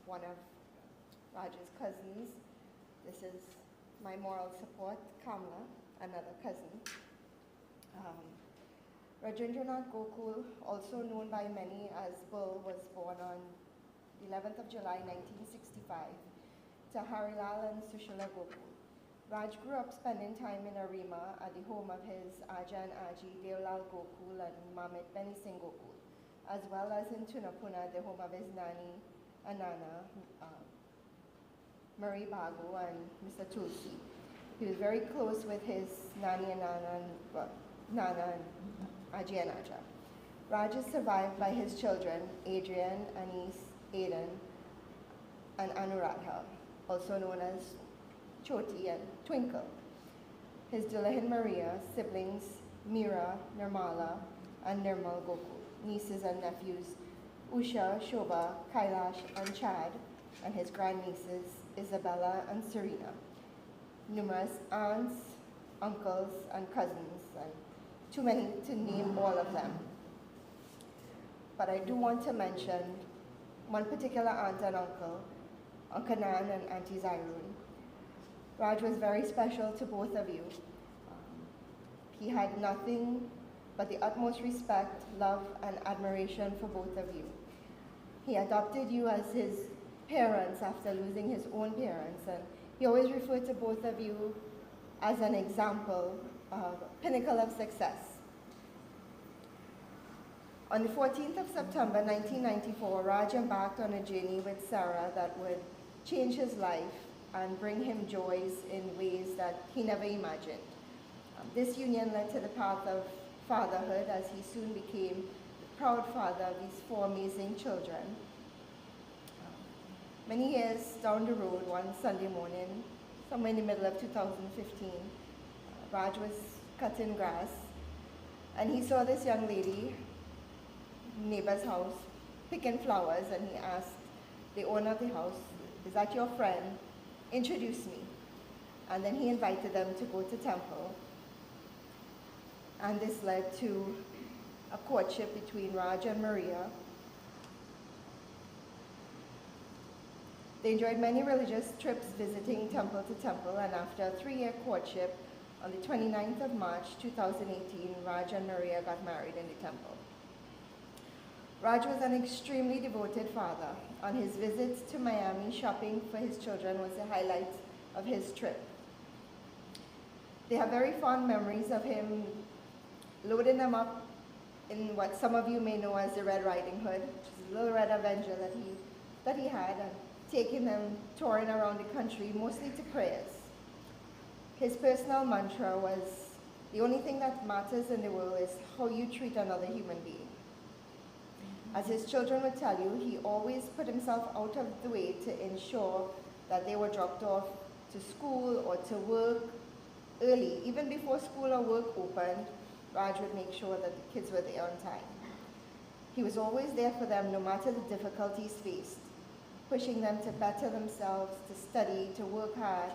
S4: one of Raj's cousins. This is my moral support, Kamla, another cousin. Rajendranath Gokool, also known by many as Bull, was born on the 11th of July 1965 to Harilal and Sushila Gokool. Raj grew up spending time in Arima at the home of his Aja and Aji Deolal Gokool and Mamit Beni Singh Gokool, as well as in Cunupia, the home of his Nani and Nana, Marie Bago and Mr. Tulsi. He was very close with his Nani and Nana and Aji and Aja. Raj is survived by his children, Adrian, Anis, Aiden, and Anuradha, also known as Choti and Twinkle. His Dullahan Maria, siblings Meera, Nirmala, and Nirmal Gokool, nieces and nephews Usha, Shobha, Kailash, and Chad, and his grandnieces Isabella and Serena. Numerous aunts, uncles, and cousins, and too many to name all of them. But I do want to mention one particular aunt and uncle, Uncle Nan and Auntie Zairun. Raj was very special to both of you. He had nothing but the utmost respect, love, and admiration for both of you. He adopted you as his parents after losing his own parents, and he always referred to both of you as an example, pinnacle of success. On the 14th of September 1994, Raj embarked on a journey with Sarah that would change his life and bring him joys in ways that he never imagined. This union led to the path of fatherhood as he soon became the proud father of these 4 amazing children. Many years down the road, one Sunday morning, somewhere in the middle of 2015, Raj was cutting grass, and he saw this young lady, neighbor's house, picking flowers, and he asked the owner of the house, "Is that your friend? Introduce me." And then he invited them to go to temple, and this led to a courtship between Raj and Maria. They enjoyed many religious trips visiting temple to temple, and after a 3-year courtship, on the 29th of March 2018, Raj and Maria got married in the temple. Raj was an extremely devoted father. On his visits to Miami, shopping for his children was the highlight of his trip. They have very fond memories of him loading them up in what some of you may know as the Red Riding Hood, which is a little red Avenger that he had, and taking them touring around the country, mostly to prayers. His personal mantra was, "The only thing that matters in the world is how you treat another human being." As his children would tell you, he always put himself out of the way to ensure that they were dropped off to school or to work early. Even before school or work opened, Raj would make sure that the kids were there on time. He was always there for them no matter the difficulties faced. pushing them to better themselves, to study, to work hard.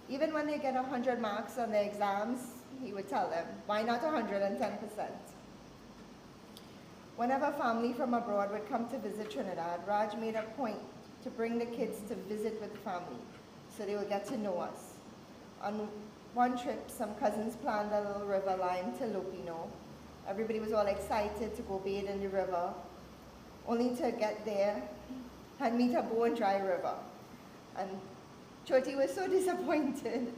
S4: Even when they get 100 marks on their exams, he would tell them, why not 110%? Whenever family from abroad would come to visit Trinidad, Raj made a point to bring the kids to visit with the family so they would get to know us. On one trip, some cousins planned a little river line to Lopino. Everybody was all excited to go bathe in the river, only to get there and meet a bone dry river. And Choti was so disappointed.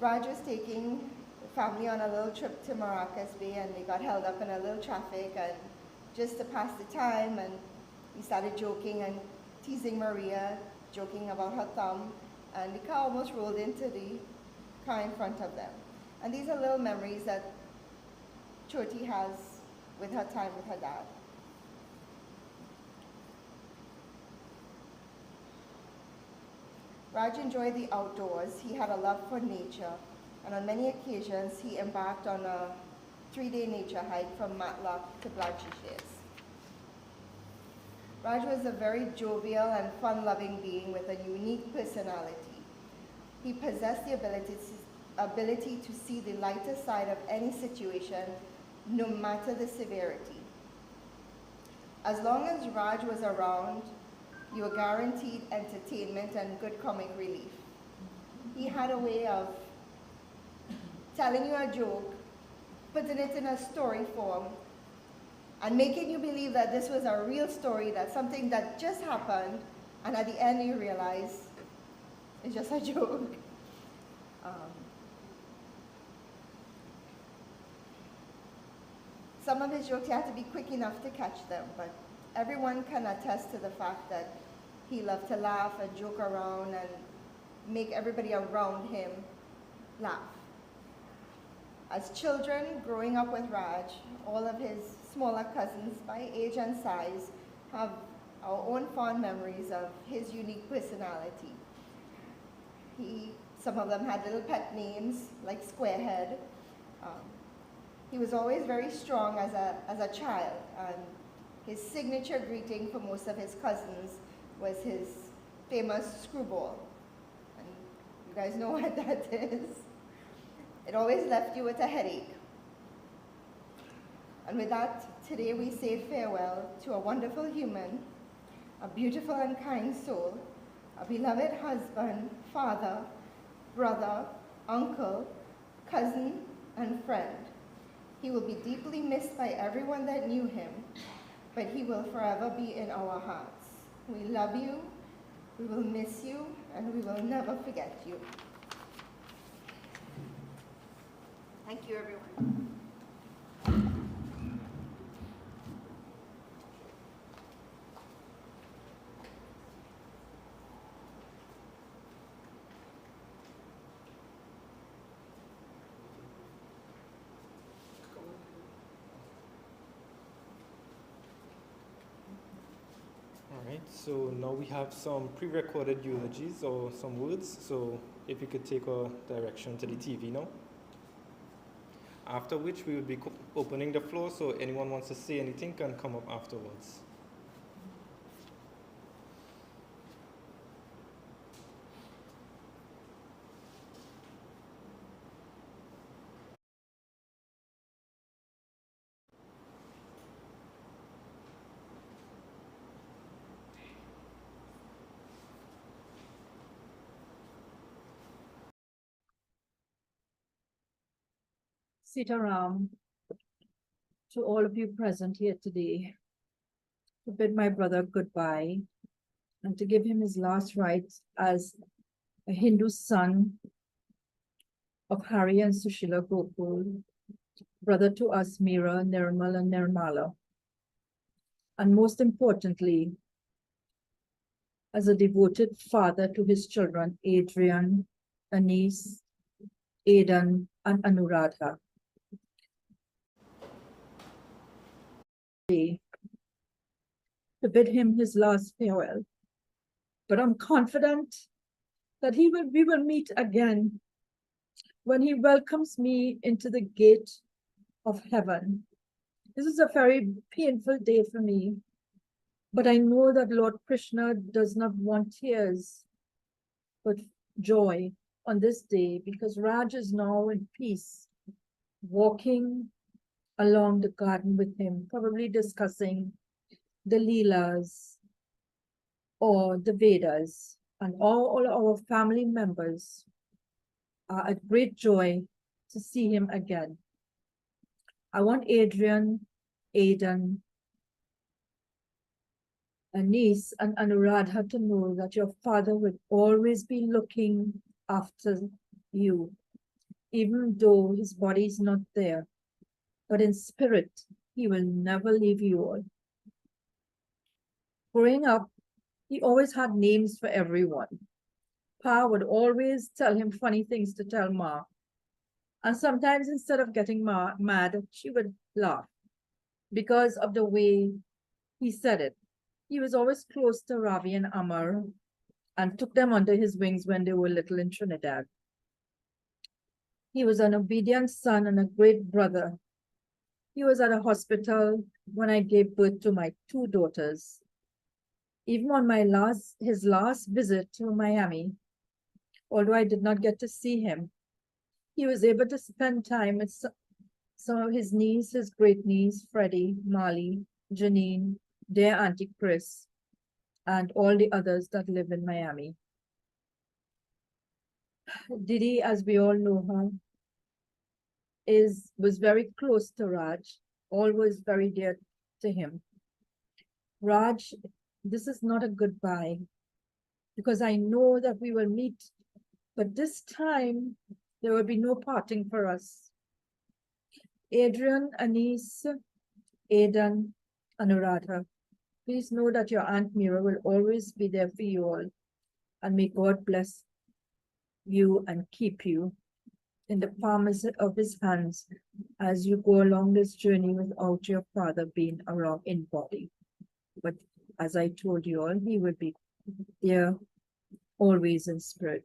S4: Raj was taking the family on a little trip to Maracas Bay, and they got held up in a little traffic, and just to pass the time, and he started joking and teasing Maria, joking about her thumb, and the car almost rolled into the car in front of them. And these are little memories that Choti has with her time with her dad. Raj enjoyed the outdoors. He had a love for nature, and on many occasions he embarked on a 3-day nature hike from Matlock to Blanchie Shares. Raj was a very jovial and fun-loving being with a unique personality. He possessed the ability to see the lighter side of any situation, no matter the severity. As long as Raj was around, you were guaranteed entertainment and good comic relief. He had a way of telling you a joke, putting it in a story form, and making you believe that this was a real story, that something that just happened, and at the end you realize it's just a joke. Some of his jokes, you have to be quick enough to catch them, but everyone can attest to the fact that he loved to laugh and joke around and make everybody around him laugh. As children growing up with Raj, all of his smaller cousins by age and size have our own fond memories of his unique personality. Some of them had little pet names like Squarehead. He was always very strong as a child, and his signature greeting for most of his cousins was his famous screwball. And you guys know what that is. It always left you with a headache. And with that, today we say farewell to a wonderful human, a beautiful and kind soul, a beloved husband, father, brother, uncle, cousin, and friend. He will be deeply missed by everyone that knew him, but he will forever be in our hearts. We love you, we will miss you, and we will never forget you. Thank you, everyone.
S3: All right, so now we have some pre-recorded eulogies or some words. So if you could take a direction to the TV now. After which we will be opening the floor, so anyone wants to say anything can come up afterwards.
S5: Sitaram, to all of you present here today, to bid my brother goodbye and to give him his last rites as a Hindu son of Hari and Sushila Gokool, brother to us, Meera, Nirmal, and Nirmala. And most importantly, as a devoted father to his children, Adrian, Anis, Aidan, and Anuradha. To bid him his last farewell. But I'm confident that we will meet again when he welcomes me into the gate of heaven. This is a very painful day for me, But I know that Lord Krishna does not want tears, but joy on this day, because Raj is now in peace, walking along the garden with him, probably discussing the Leelas or the Vedas, and all our family members are a great joy to see him again. I want Adrian, Aidan, Anis, and Anuradha to know that your father will always be looking after you, even though his body is not there. But in spirit, he will never leave you all. Growing up, he always had names for everyone. Pa would always tell him funny things to tell Ma. And sometimes instead of getting mad, she would laugh because of the way he said it. He was always close to Ravi and Amar and took them under his wings when they were little in Trinidad. He was an obedient son and a great brother. He was at a hospital when I gave birth to my 2 daughters. Even on his last visit to Miami, although I did not get to see him, he was able to spend time with some of his niece, his great niece, Freddie, Marley, Janine, their Auntie Chris, and all the others that live in Miami. Didi, as we all know her, was very close to Raj, always very dear to him. Raj, this is not a goodbye, because I know that we will meet, but this time there will be no parting for us. Adrian, Anis, Aidan, Anuradha, please know that your Aunt Mira will always be there for you all, and may God bless you and keep you in the palms of his hands as you go along this journey without your father being around in body. But as I told you all, he will be there always in spirit.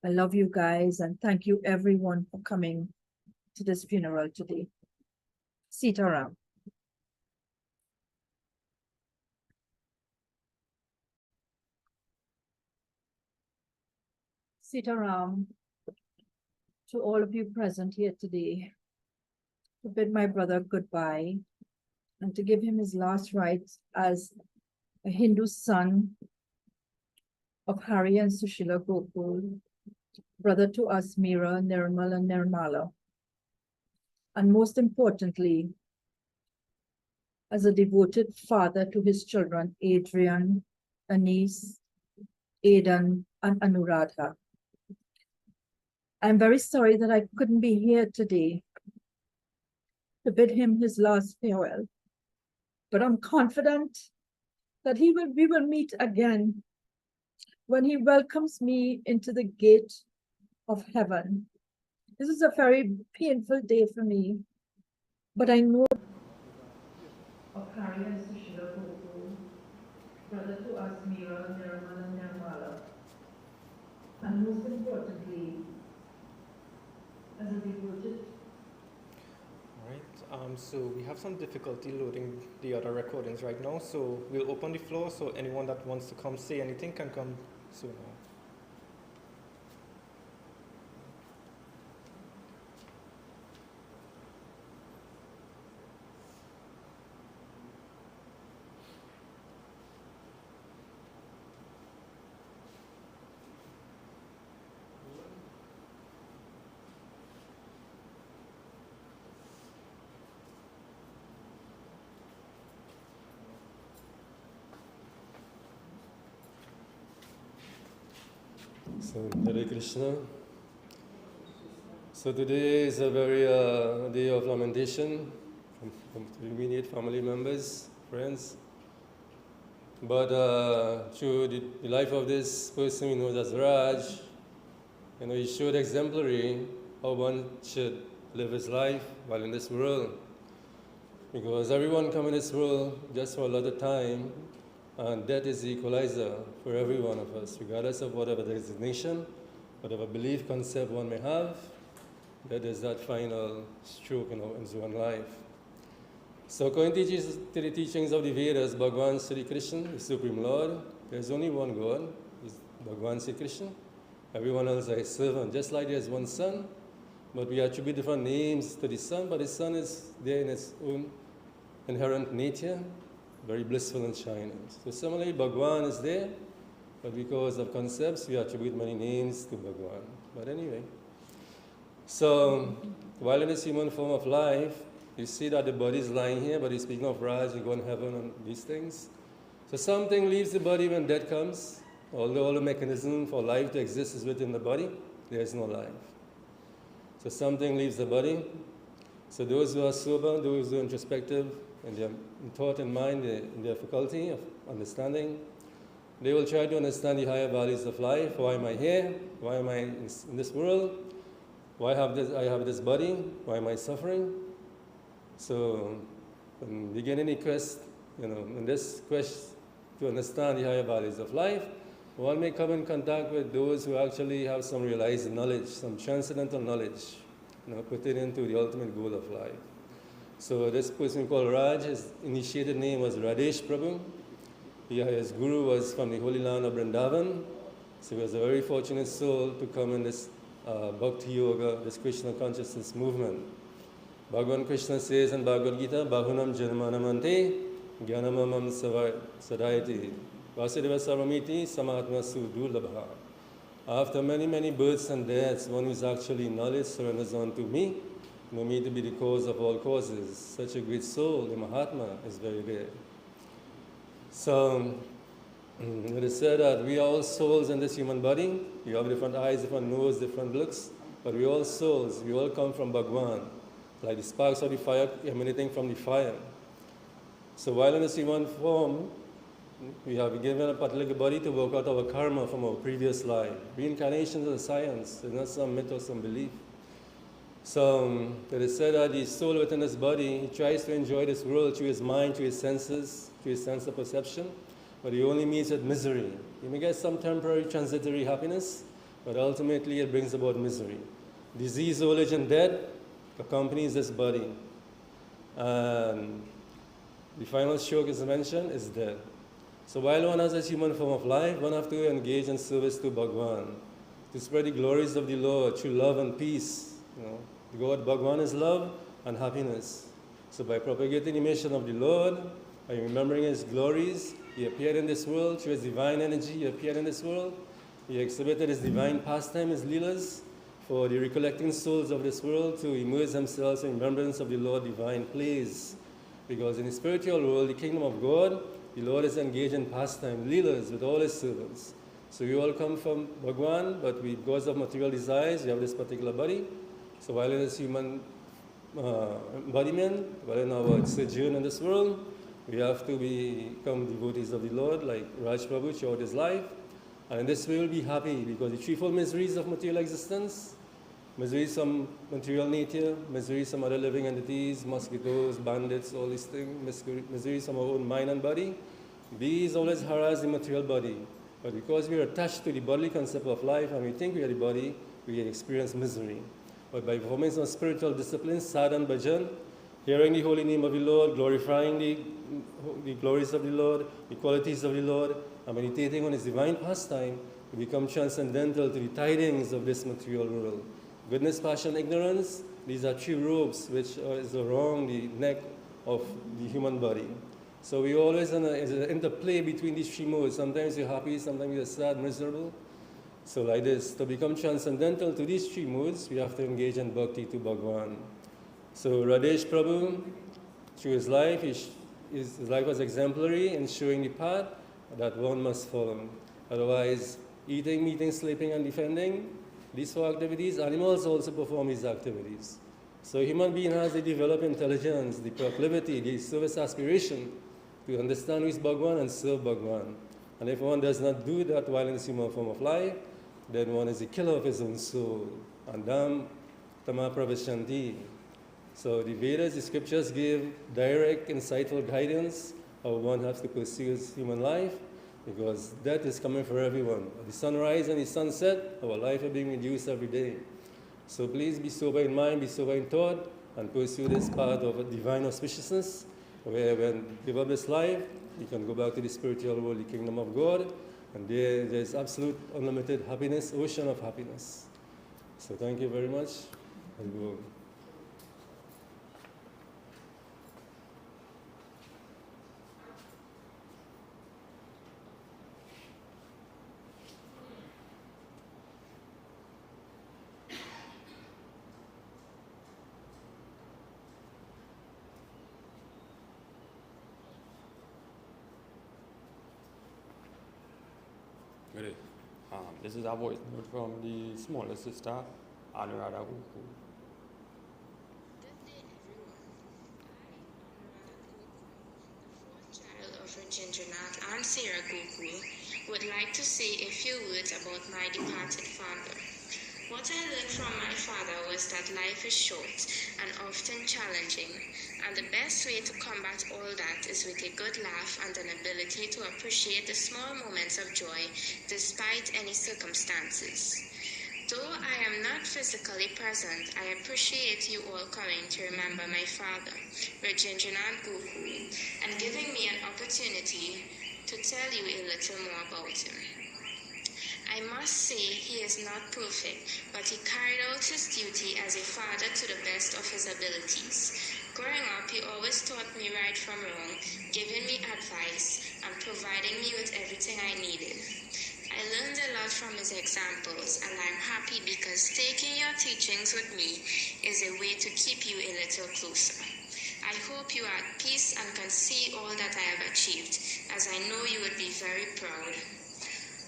S5: I love you guys, and thank you everyone for coming to this funeral today. Sitaram. Sitaram, to all of you present here today, to bid my brother goodbye and to give him his last rites as a Hindu son of Hari and Sushila Gokool, brother to us, Meera, Nirmal, and Nirmala. And most importantly, as a devoted father to his children, Adrian, Anis, Aidan, and Anuradha. I'm very sorry that I couldn't be here today to bid him his last farewell, but I'm confident that we will meet again when he welcomes me into the gate of heaven. This is a very painful day for me, but I know of Hari and Sushila Gokool, brother to us, Meera, Nirmal, and Nirmala. And most importantly, as a devoted.
S3: All right, so we have some difficulty loading the other recordings right now, so we'll open the floor, so anyone that wants to come say anything can come soon.
S6: So, Hare Krishna. So today is a very day of lamentation from immediate family members, friends. But through the life of this person we know as Raj, he showed exemplary how one should live his life while in this world. Because everyone comes in this world just for a lot of time, and death is the equalizer for every one of us, regardless of whatever designation, whatever belief concept one may have. That is that final stroke in one's own life. So according to the teachings of the Vedas, Bhagavan Sri Krishna, the Supreme Lord, there's only one God, is Bhagavan Sri Krishna. Everyone else is a servant, just like there's one sun, but we attribute different names to the sun, but the sun is there in its own inherent nature, very blissful and shining. So similarly, Bhagavan is there, but because of concepts, we attribute many names to Bhagavan. But anyway, so while in this human form of life, you see that the body is lying here, but he's speaking of Raj, you go in heaven and these things. So something leaves the body when death comes. Although all the mechanism for life to exist is within the body, there is no life. So something leaves the body. So those who are sober, those who are introspective, in their thought and mind, in their faculty of understanding, they will try to understand the higher values of life. Why am I here? Why am I in this world? Why I have this body? Why am I suffering? So, in beginning the quest, in this quest to understand the higher values of life, one may come in contact with those who actually have some realized knowledge, some transcendental knowledge, pertaining to the ultimate goal of life. So this person called Raj, his initiated name was Rajesh Prabhu. His guru was from the holy land of Vrindavan. So he was a very fortunate soul to come in this Bhakti Yoga, this Krishna consciousness movement. Bhagavan Krishna says in Bhagavad Gita, Bahunam Janmanamante Jnanamamam Sadayati Vasudeva Sarvamiti Samatma Sudurlabha. After many, many births and deaths, one who is actually knowledge surrenders on to me, know me to be the cause of all causes. Such a great soul, the Mahatma, is very rare. So, it is said that we are all souls in this human body. We have different eyes, different nose, different looks, but we are all souls. We all come from Bhagwan, like the sparks of the fire emanating from the fire. So while in this human form, we have been given a particular body to work out our karma from our previous life. Reincarnation is a science, it's not some myth or some belief. So it is said that the soul within this body, he tries to enjoy this world through his mind, through his senses, through his sense of perception, but he only meets with misery. He may get some temporary transitory happiness, but ultimately it brings about misery. Disease, old age, and death accompanies this body. And the final stroke, as mentioned, is death. So while one has this human form of life, one has to engage in service to Bhagwan, to spread the glories of the Lord through love and peace. God, Bhagwan is love and happiness. So by propagating the mission of the Lord, by remembering his glories, he appeared in this world through his divine energy. He appeared in this world. He exhibited his divine pastime, his leelas, for the recollecting souls of this world to immerse themselves in remembrance of the Lord's divine plays. Because in the spiritual world, the kingdom of God, the Lord is engaged in pastime, leelas, with all his servants. So we all come from Bhagwan, but because of material desires, we have this particular body. So while in this human embodiment, while in our sojourn in this world, we have to become devotees of the Lord, like Raj Prabhu throughout his life. And in this way we'll be happy, because the threefold miseries of material existence, miseries from material nature, miseries from other living entities, mosquitoes, bandits, all these things, miseries from our own mind and body, these always harass the material body. But because we are attached to the bodily concept of life and we think we are the body, we experience misery. But by performing some spiritual disciplines, sadhan, bhajan, hearing the holy name of the Lord, glorifying the glories of the Lord, the qualities of the Lord, and meditating on his divine pastime, we become transcendental to the tidings of this material world. Goodness, passion, ignorance, these are three robes which is around the neck of the human body. So we always is an interplay between these three modes. Sometimes you're happy, sometimes you're sad, miserable. So like this, to become transcendental to these three modes, we have to engage in bhakti to Bhagwan. So Rajesh Prabhu, through his life, his life was exemplary in showing the path that one must follow. Otherwise, eating, meeting, sleeping, and defending, these four activities, animals also perform these activities. So human being has the developed intelligence, the proclivity, the service aspiration to understand who is Bhagwan and serve Bhagwan. And if one does not do that while in this human form of life, then one is a killer of his own soul. Andam tama pravashanti. So the Vedas, the scriptures give direct, insightful guidance how one has to pursue his human life, because death is coming for everyone. The sunrise and the sunset, our life is being reduced every day. So please be sober in mind, be sober in thought, and pursue this path of divine auspiciousness, where when we give up this life, you can go back to the spiritual world, the kingdom of God, and there's absolute unlimited happiness, ocean of happiness. So thank you very much, and go.
S1: Good. This is our voice note from the smaller sister, Rajendranath Gokool.
S7: Child of Rajendranath and Sarah Gokool, would like to say a few words about my departed father. What I learned from my father was that life is short and often challenging, and the best way to combat all that is with a good laugh and an ability to appreciate the small moments of joy despite any circumstances. Though I am not physically present, I appreciate you all coming to remember my father, Rajendranath Gokool, and giving me an opportunity to tell you a little more about him. I must say he is not perfect, but he carried out his duty as a father to the best of his abilities. Growing up, he always taught me right from wrong, giving me advice, and providing me with everything I needed. I learned a lot from his examples, and I'm happy because taking your teachings with me is a way to keep you a little closer. I hope you are at peace and can see all that I have achieved, as I know you would be very proud.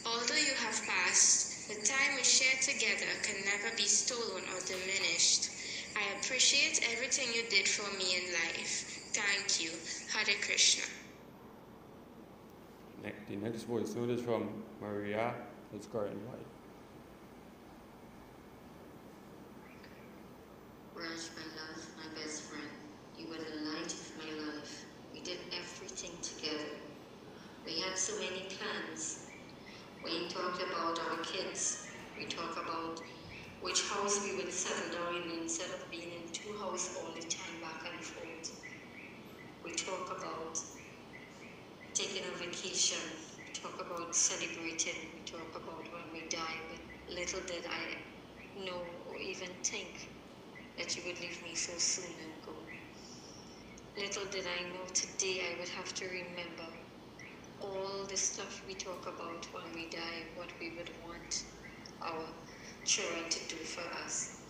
S7: Although you have passed, the time we shared together can never be stolen or diminished. I appreciate everything you did for me in life. Thank you. Hare Krishna.
S1: The next voice note is from Maria, his current wife.
S8: Raj, my love, my best friend, you were the light of my life. We did everything together. We had so many plans. We talked about our kids. We talked about which house we would settle down in instead of being in two houses all the time back and forth. We talk about taking a vacation. We talk about celebrating. We talk about when we die. But little did I know or even think that you would leave me so soon and go. Little did I know today I would have to remember all the stuff we talk about when we die, what we would want our children to do for us.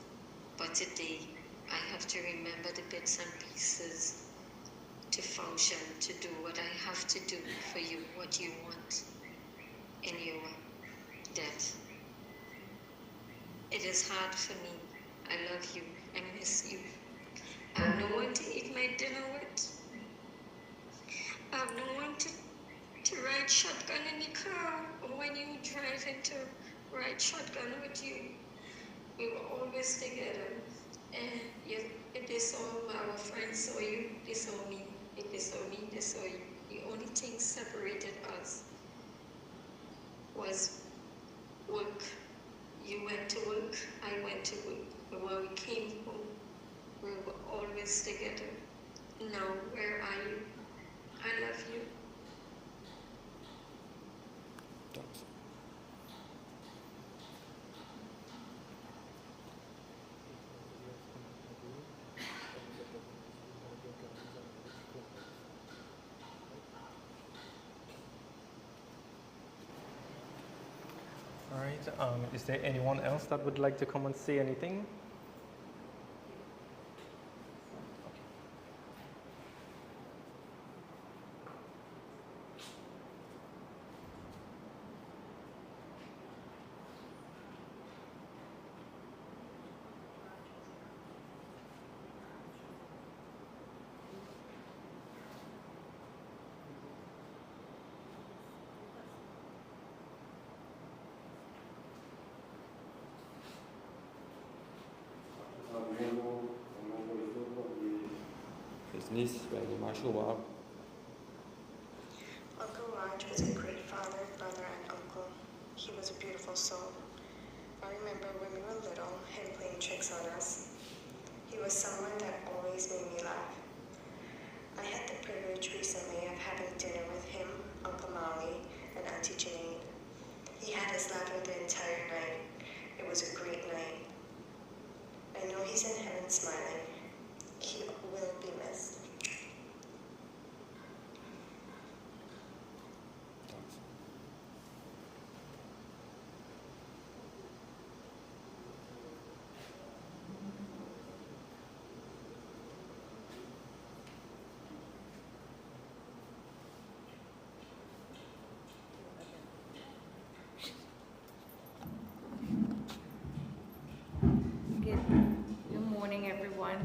S8: But today, I have to remember the bits and pieces to function, to do what I have to do for you, what you want in your death. It is hard for me. I love you. I miss you. I have no one to eat my dinner with. I have no one to ride shotgun in the car, or when you drive into ride shotgun with you. We were always together, and if they saw our friends saw you, they saw me. If they saw me, they saw you. The only thing separated us was work. You went to work, I went to work. But when we came home, we were always together. Now, where are you? I love you.
S3: All right, is there anyone else that would like to come and say anything?
S1: His niece, Marshall.
S9: Uncle Raj was a great father, brother, and uncle. He was a beautiful soul. I remember when we were little, him playing tricks on us. He was someone that always made me laugh. I had the privilege recently of having dinner with him, Uncle Molly, and Auntie Janine. He had us laughing the entire night. It was a great night. I know he's in heaven smiling. He will be missed.
S10: Good morning, everyone.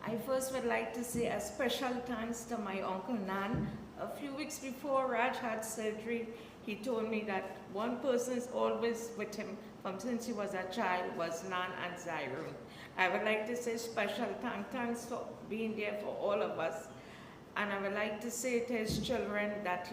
S10: I first would like to say a special thanks to my Uncle Nan. A few weeks before Raj had surgery, he told me that one person is always with him from since he was a child was Nan and Zyrun. I would like to say special thanks for being there for all of us. And I would like to say to his children that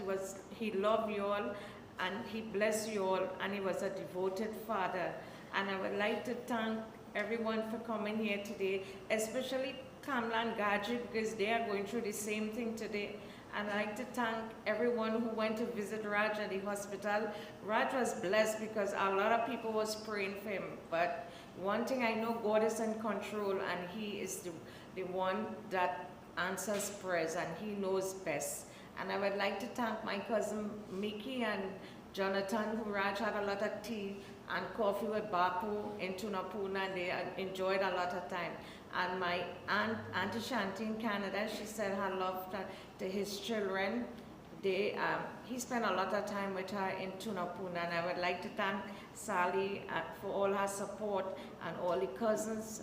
S10: he loved you all and he blessed you all and he was a devoted father. And I would like to thank everyone for coming here today, especially Kamla and Gaji, because they are going through the same thing today. And I'd like to thank everyone who went to visit Raj at the hospital. Raj was blessed because a lot of people was praying for him. But one thing I know, God is in control and he is the one that answers prayers and he knows best. And I would like to thank my cousin Mickey and Jonathan, who Raj had a lot of tea and coffee with Bapu in Tunapuna, and they enjoyed a lot of time. And my Auntie Shanti in Canada, she said her love to his children. He spent a lot of time with her in Tunapuna, and I would like to thank Sally for all her support and all the cousins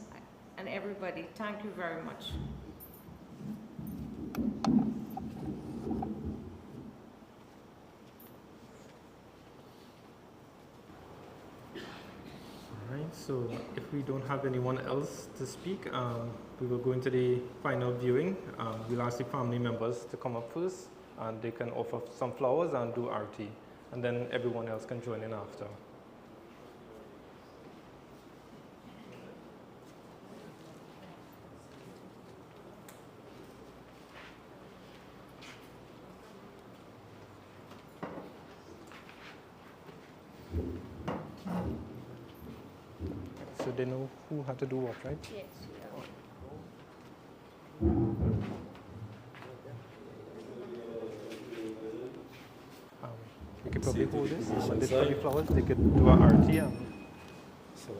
S10: and everybody. Thank you very much.
S3: So if we don't have anyone else to speak, we will go into the final viewing. We'll ask the family members to come up first, and they can offer some flowers and do arti, and then everyone else can join in after. So they know who had to do what, right?
S10: Yes.
S3: We could probably hold this. When they put the flowers, they could do an arti.
S6: So,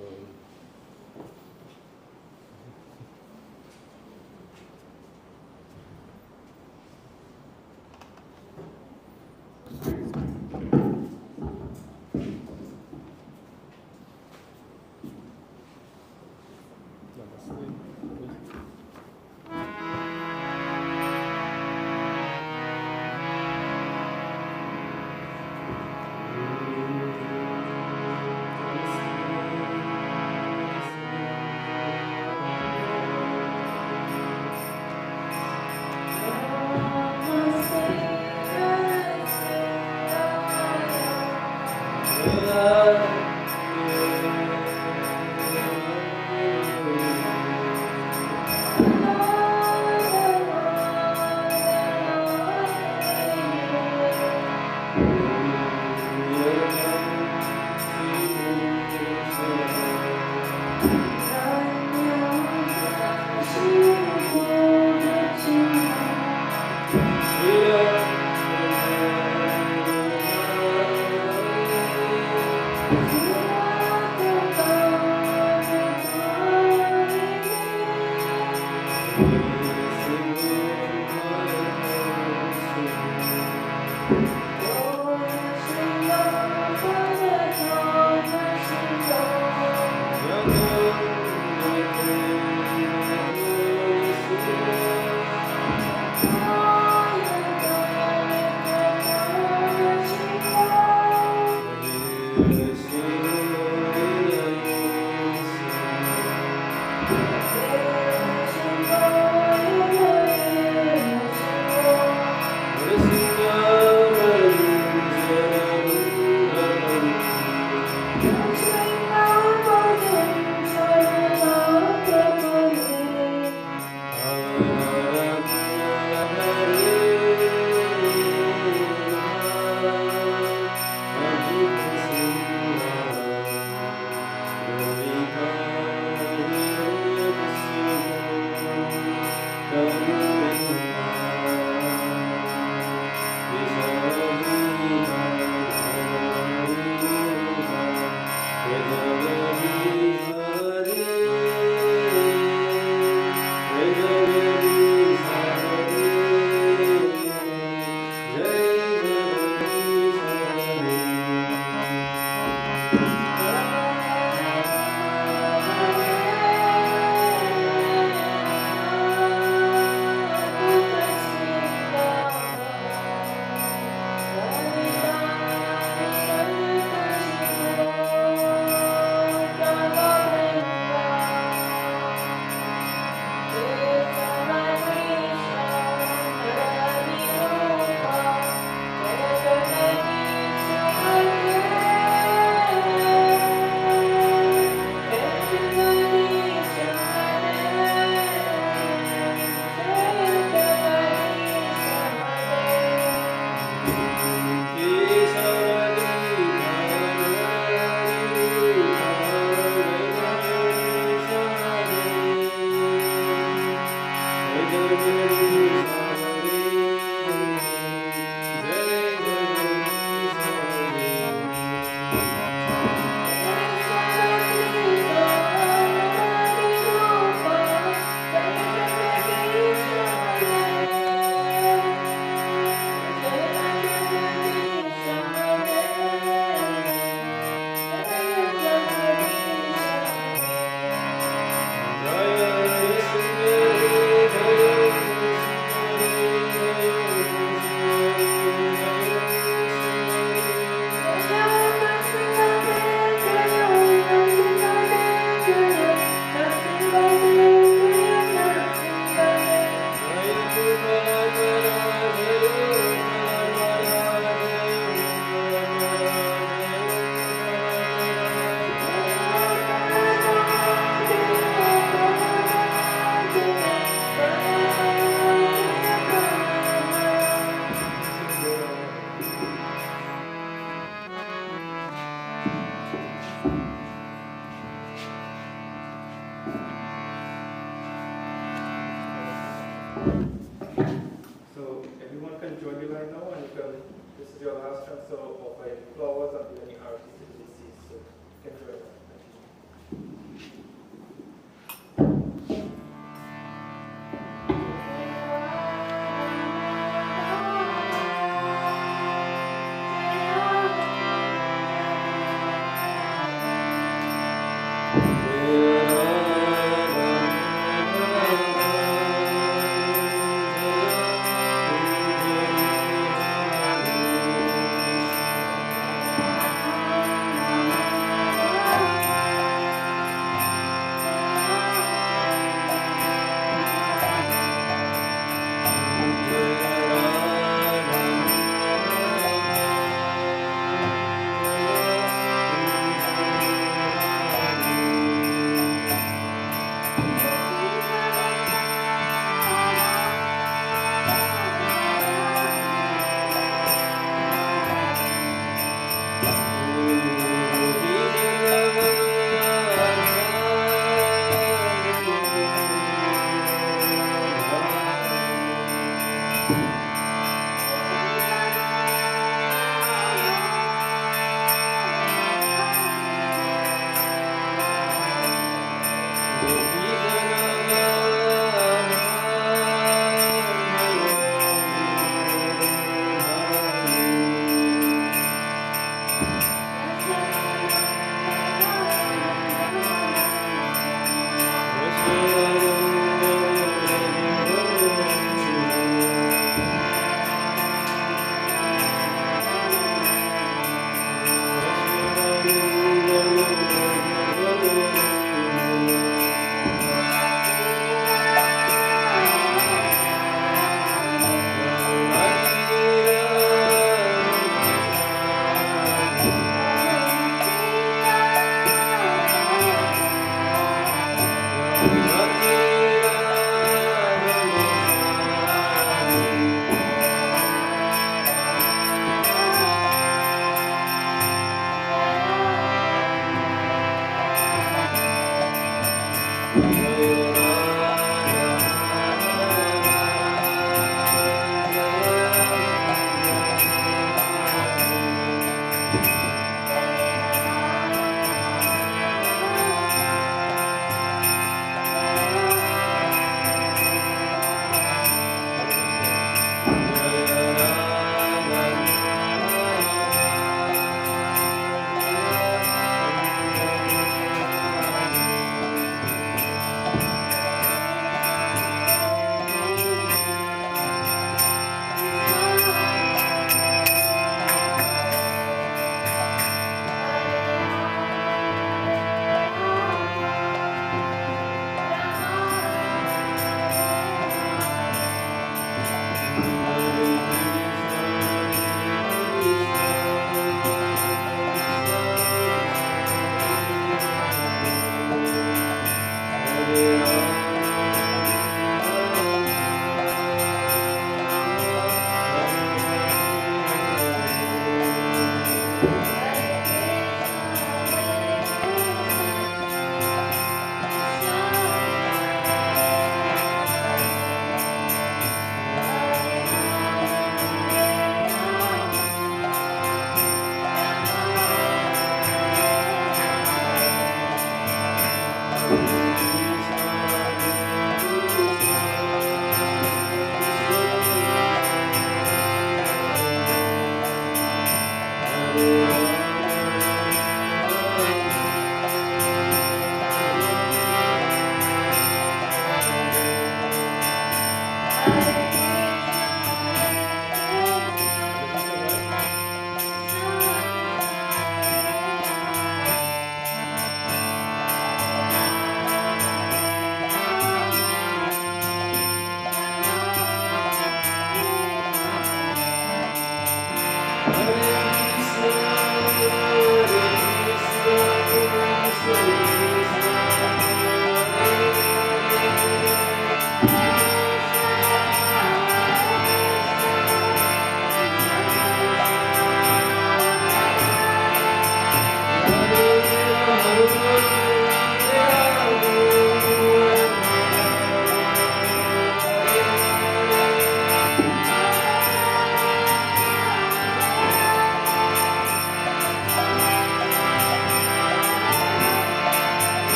S3: So everyone can join me right now, and you can, this is your last chance to offer any flowers and do any artists in this seat. So you can join us.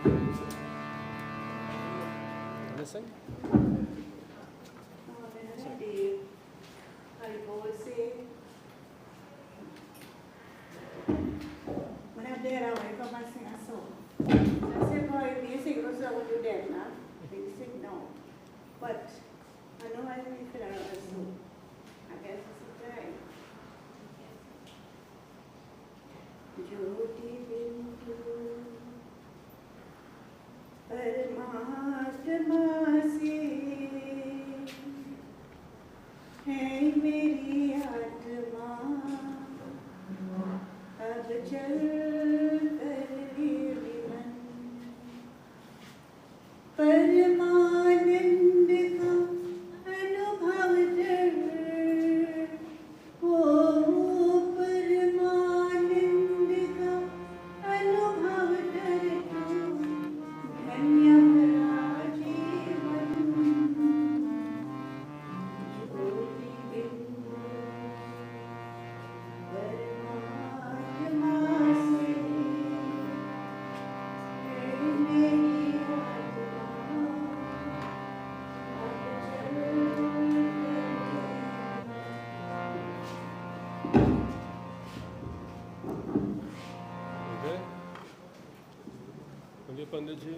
S6: Anything?
S11: But I know I think that I was so. I guess it's a day. Jyoti Bindu Paramatmasi Hey Meri Atma Ab Chal Kar Viman Paramanand Ka Anubhav Dar O Paramanand Ka Anubhav Dar Tu Dhanya Bhara Jeevan Jyoti Bindu Paramatmasi Hey Meri Atma
S6: Okay. Okay, Panditji.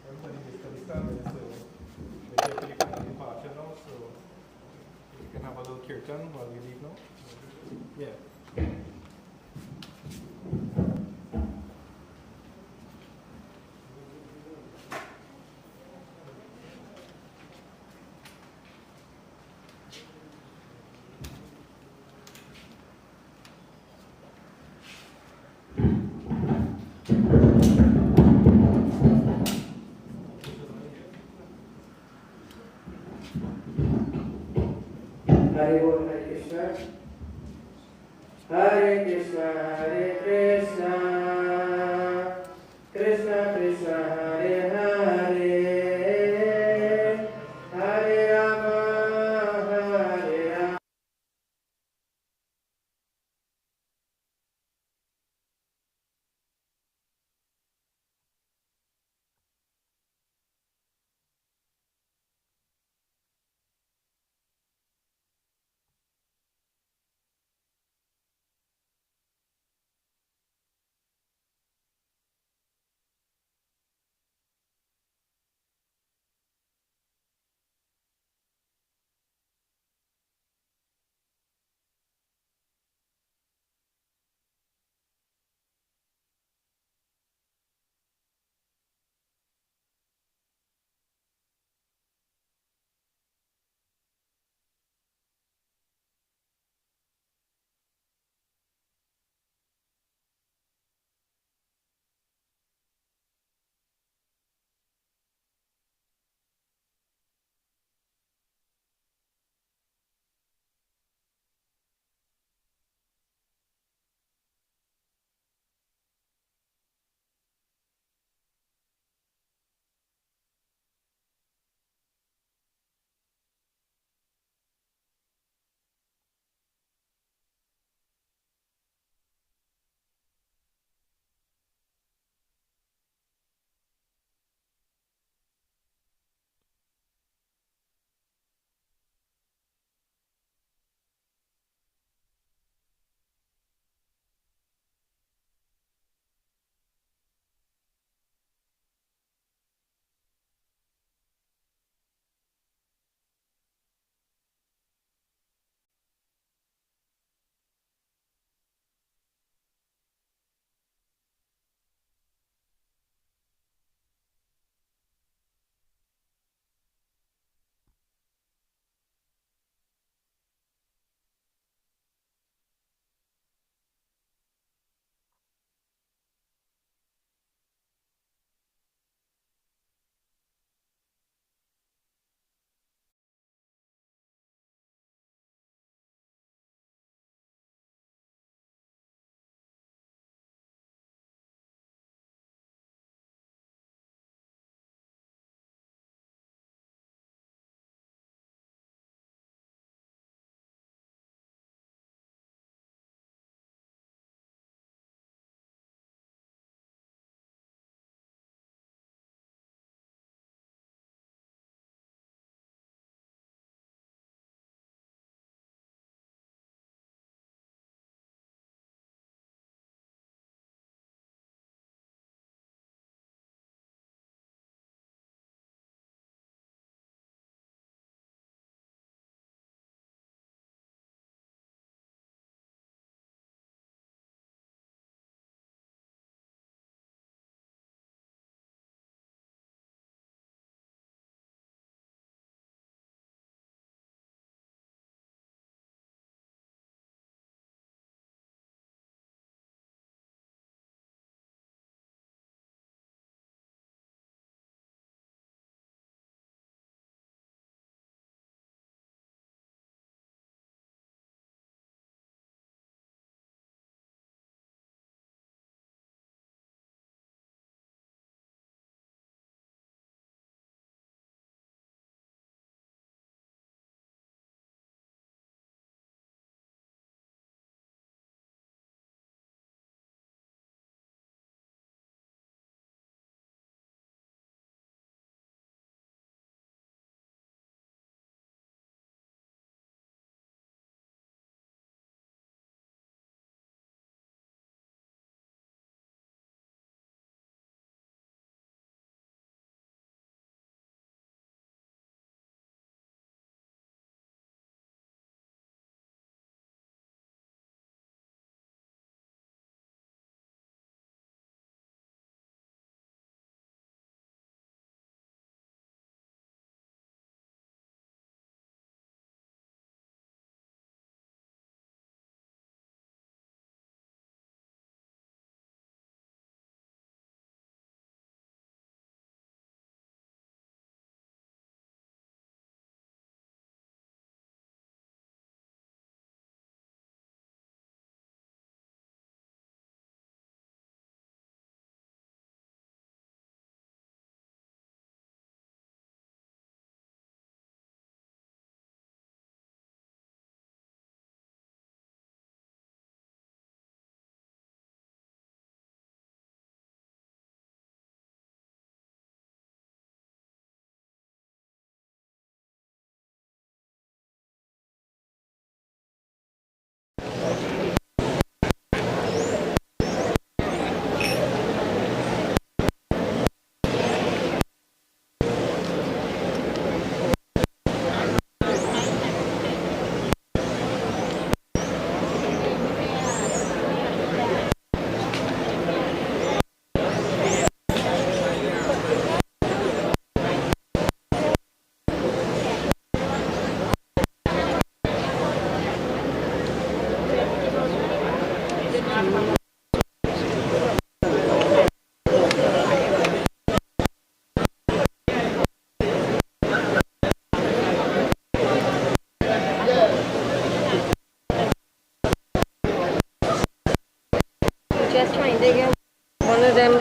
S3: Everybody just can stand there, so we're taking the departure now, so you can have a little kirtan while we leave now. Yeah.
S11: Hare Bol, Hare Krishna. Hare Krishna, Krishna Krishna, Hare Hare, Hare Rama, Hare Rama.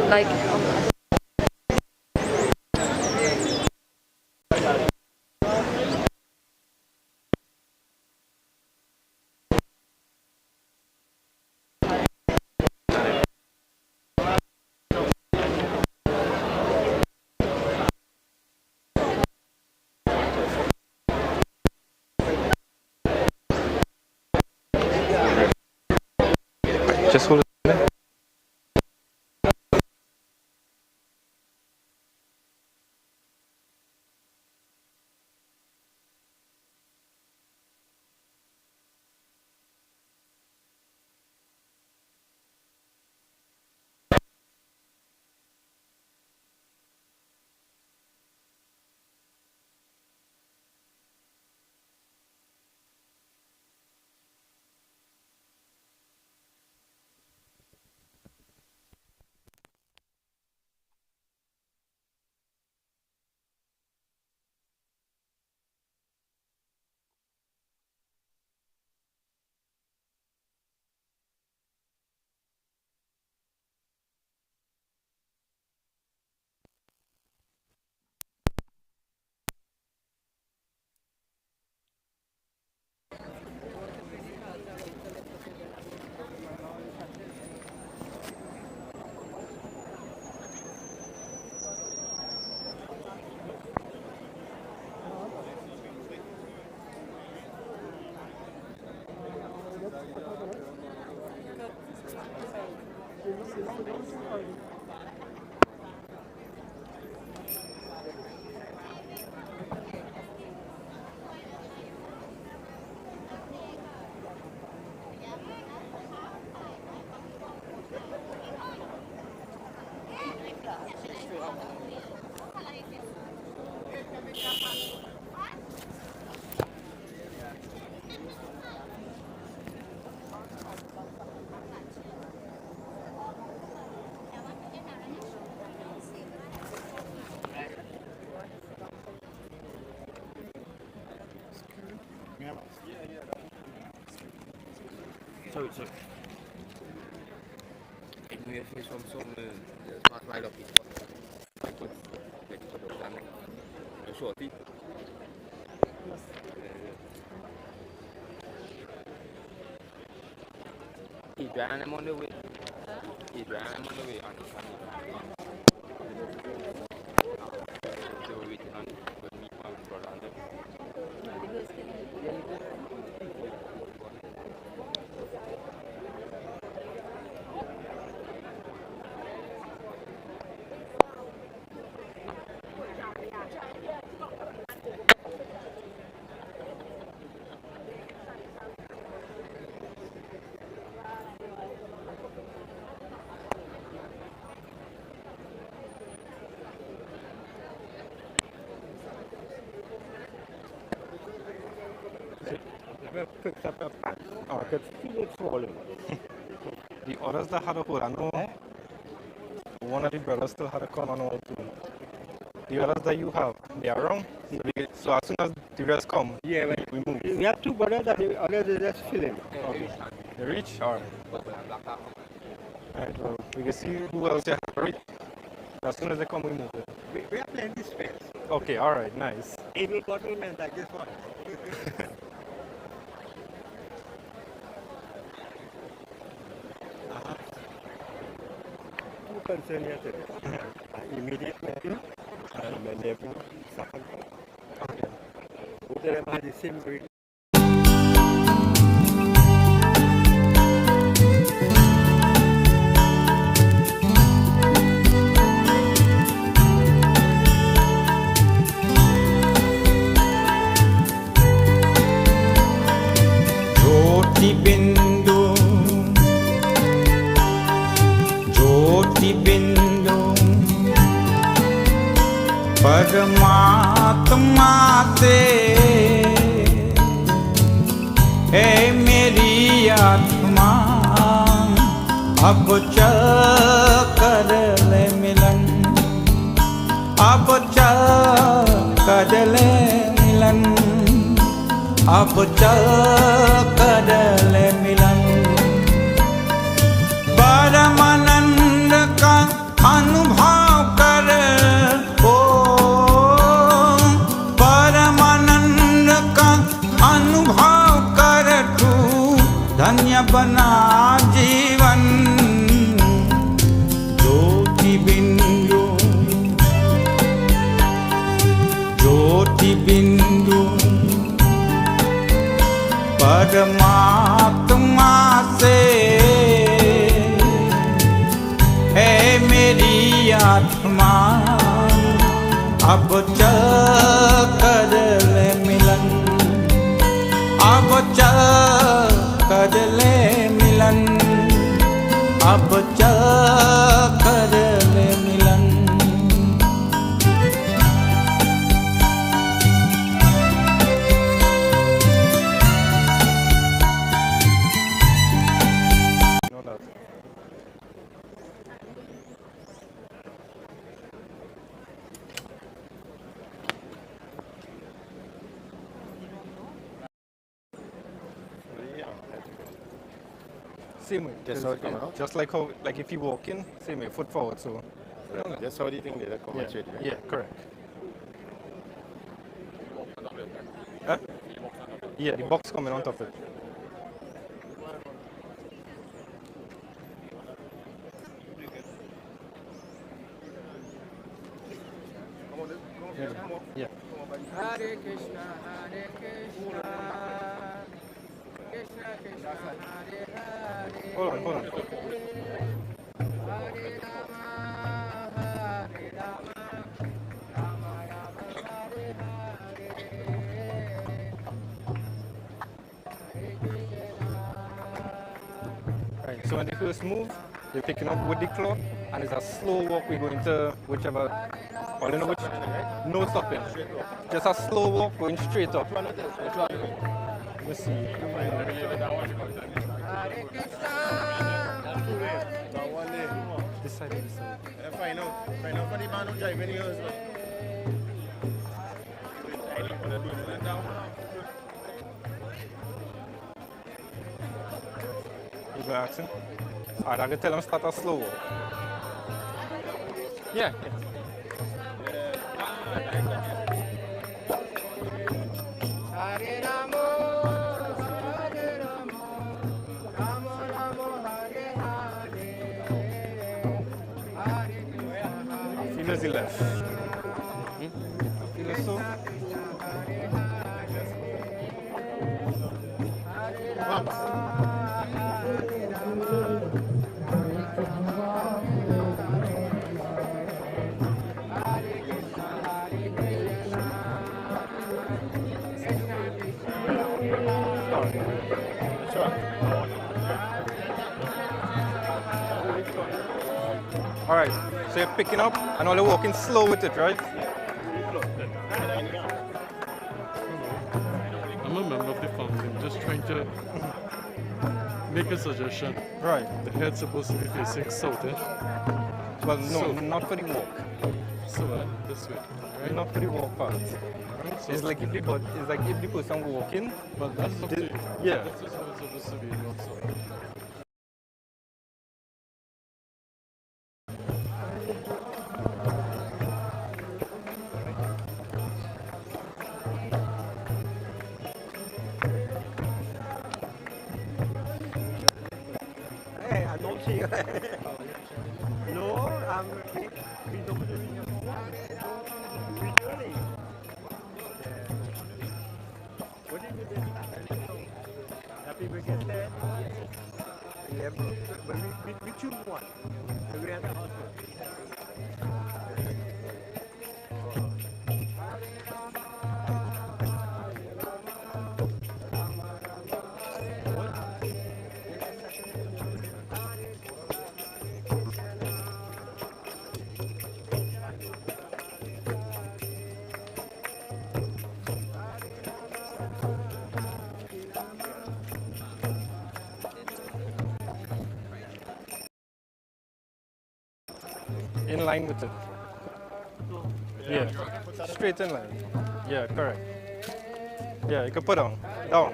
S12: like
S3: Just hold it there.
S1: Sorry. Ik moet even zo'n smartphone op iets. Weet je wat ook dan? Een soort die. Ibrahim I'm on the way. Ibrahim I'm on the way. They were waiting on with me and my brother and them.
S3: The others that had a hold, I know one of the brothers still had a common hold too. The others that you have, they are wrong. So as soon as the rest come,
S2: yeah,
S3: we move.
S2: We have two brothers that the others are just filling.
S3: Okay. They reach? Alright. Alright, well, we can see who else they have to reach. As soon as they come, we move it.
S2: We have plenty of space.
S3: Okay, alright, nice.
S2: Even bottlemen like this one. Concern here today. Immediately, my nephew, second.
S3: Okay.
S2: Both of them had the same grade.
S13: Jyoti Bindu परमात्मा ते है मेरी आत्मा अब चल कर ले मिलन अब चल कर ले मिलन अब चल कर ले मिलन परमानंद का अपना जीवन ज्योति बिंदु परमात्मा से है मेरी आत्मा अब चल कर ले मिलन अब चल कर ले मिलन अब चल कर ले मिलन
S3: Same way. Just like how, like if you walk in, same way, foot forward. So.
S12: Right. That's how the thing did come straight. Right?
S3: Yeah, correct. Huh? Yeah, the box coming on top of it. Yeah.
S14: Hare Krishna, Hare Krishna, Krishna Krishna, Hare Hare.
S3: Hold on.
S14: Hare Rama, Hare Rama, Rama Rama, Hare Hare. Hare Krishna.
S3: Right. So when they first move, they're picking up with the cloth, and it's a slow walk. We go into whichever. I don't know which. No stopping. Just a slow walk going straight up. Let's see. This side.
S12: Find out for the man who driving yours.
S3: You go ask him. Alright, I'm gonna tell him start a slow walk. Yeah.
S14: Hare Rama, Hare Rama, Rama Rama, Hare Hare. Hare Krishna,
S3: Feel as he left. Feel as so. All right, so you're picking up and all you're walking slow with it, right?
S15: I'm a member of the family. I'm just trying to make a suggestion.
S3: Right.
S15: The head's supposed to be facing south, eh?
S3: Well, no, not for the walk.
S15: So, this way, right?
S3: Not for the walk part. So it's like if the person walking.
S15: But that's up to you.
S3: Yeah.
S15: This is how it's supposed to be, not so.
S2: Hey, I don't see you. No, I'm what did you do? Happy birthday. Yeah, but we choose one. We have a
S3: In line with it. Yeah. Straight in line. Yeah, correct. Yeah, you can put down. Down.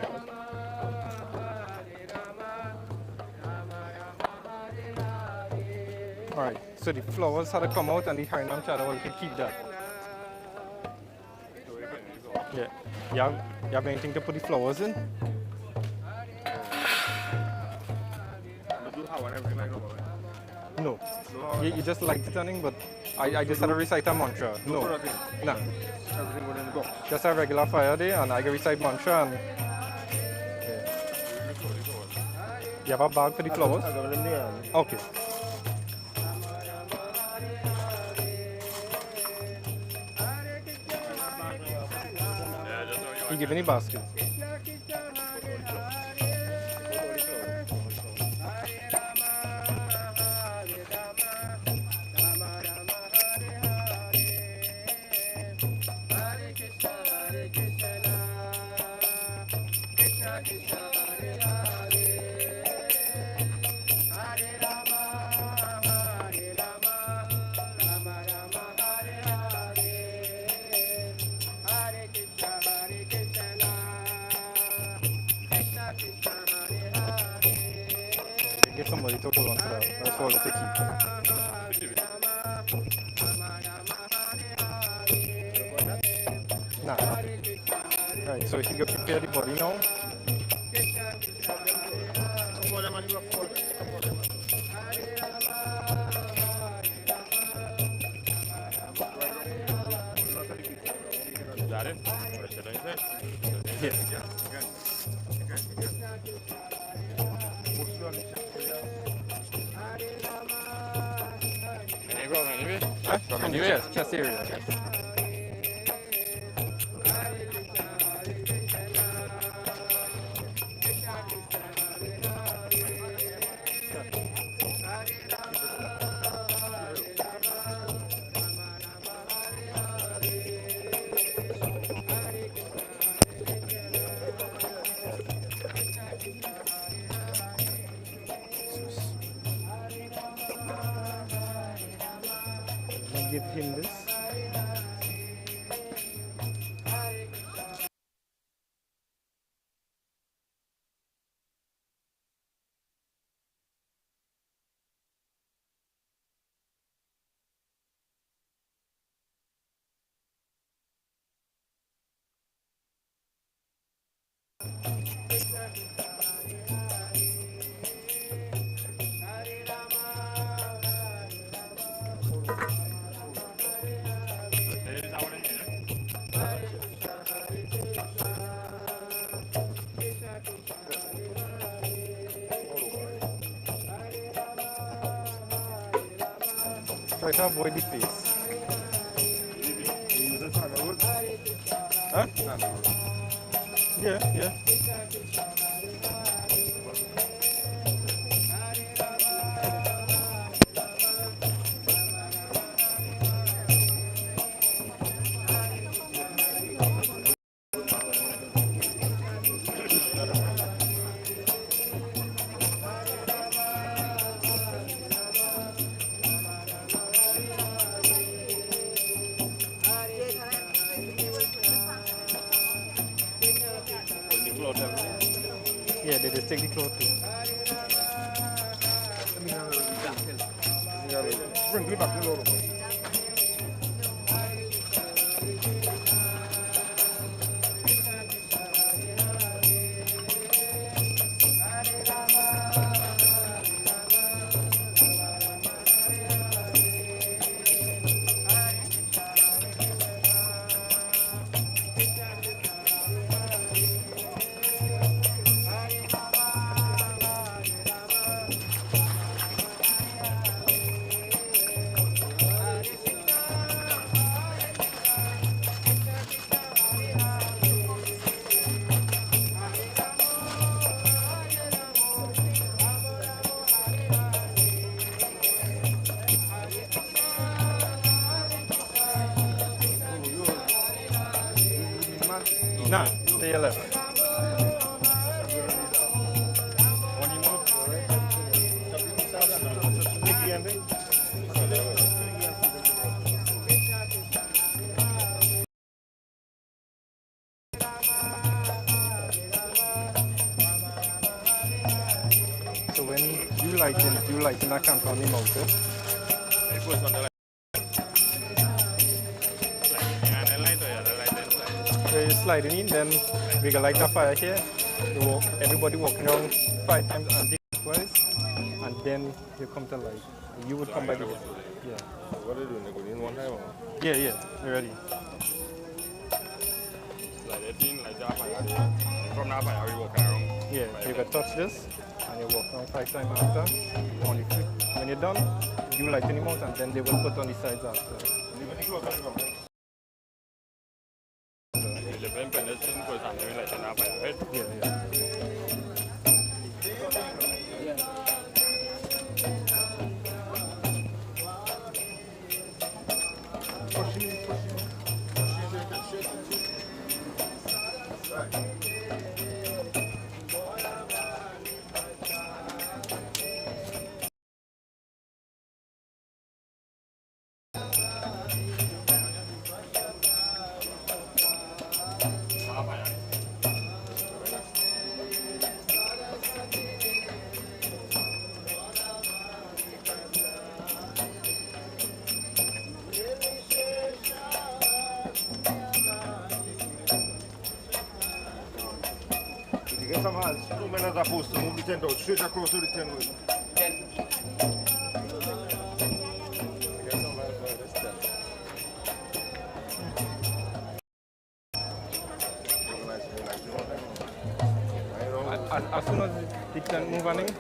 S3: Alright, so the flowers had to come out and the Harinam Chada, well, you can keep that. Yeah. You have anything to put the flowers in?
S12: power and everything like that.
S3: No. You just light it and but I just had to recite a mantra. No. Nah.
S12: Everything within the box.
S3: Just a regular fire day and I can recite mantra and you have a bag for the flowers? Okay. You give any basket? Get somebody to hold on to that. That's all to keep. Nah. Right, so if you can prepare the body now.
S1: Is that it? Or should I say?
S3: Yeah. From the chest area. Give him this. Try to avoid the face. Huh? Yeah. Yeah, they just take the cloth too.
S12: Bring it back to the
S3: Nah, to your left. So when you lighten that candle on the mouth.
S1: It goes on the
S3: So you're sliding in, then we can light the fire here. Everybody walking around 5 times anti-clockwise. and then you come to life. You would come back again. Yeah.
S12: What are they doing? They go in one time? Or?
S3: Yeah, you're ready.
S1: Like they think like that, from now on, we walk around.
S3: Yeah, you can touch this, and you walk around 5 times after. On the flip. When you're done, you lighten him out, and then they will put on the sides after. Yeah.
S12: Some hands, 2 men are supposed to move the tent out straight across to the tent.
S3: As soon as the tent move on in,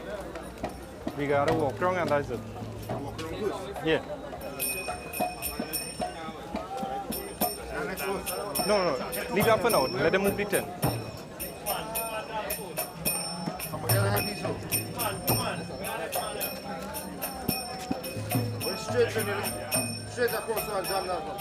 S3: we gotta walk around and that's it.
S12: Walk around first?
S3: Yeah. No. Leave that for now. Let them move the tent.
S12: Straight across and jam that one.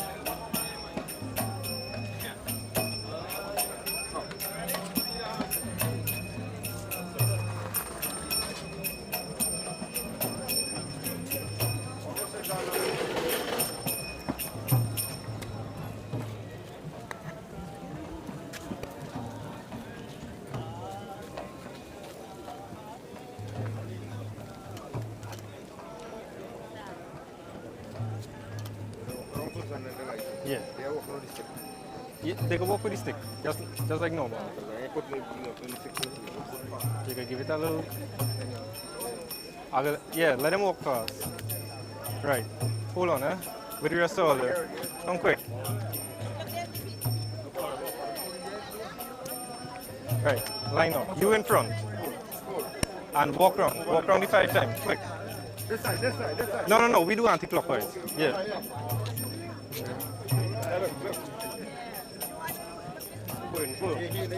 S3: Yeah. Yeah, they can walk with the stick, just like normal. You can give it a little. Yeah, let them walk fast. Right. Hold on, with your shoulder. Come quick. Right. Line up. You in front. And walk around. Walk around the 5 times. Quick.
S12: This side.
S3: No. We do anti-clockwise. Yeah.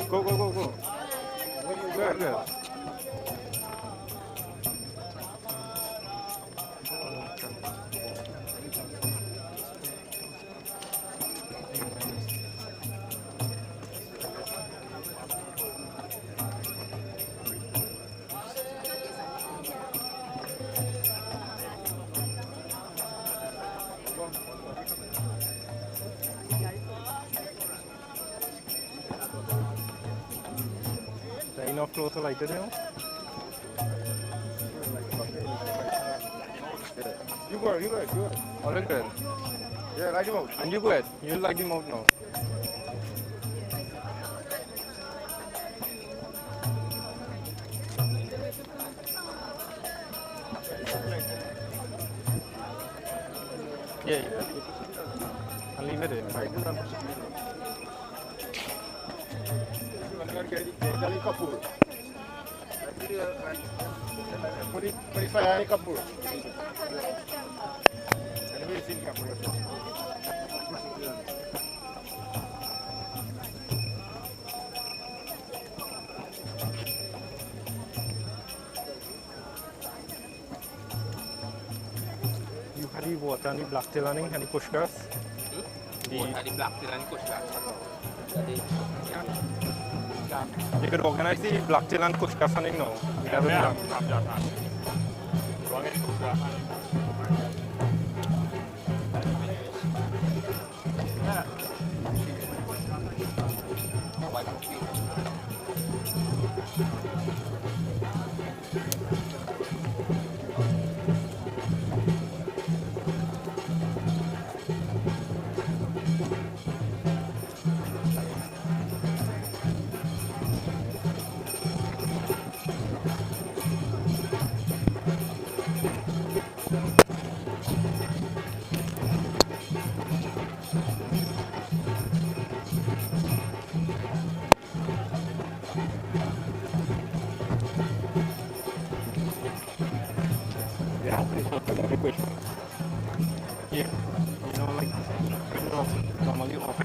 S3: Go. Good. Enough close to light it now?
S12: You go ahead.
S3: All right, good.
S12: Yeah, light him out.
S3: And you go ahead. You light him out now. Yeah. I'll leave it in. Right.
S12: Put it fire in Kapur.
S3: You had the water and the black tail and the push grass?
S16: The black tail and the push grass.
S3: You could organize the black tail and push grass hunting now.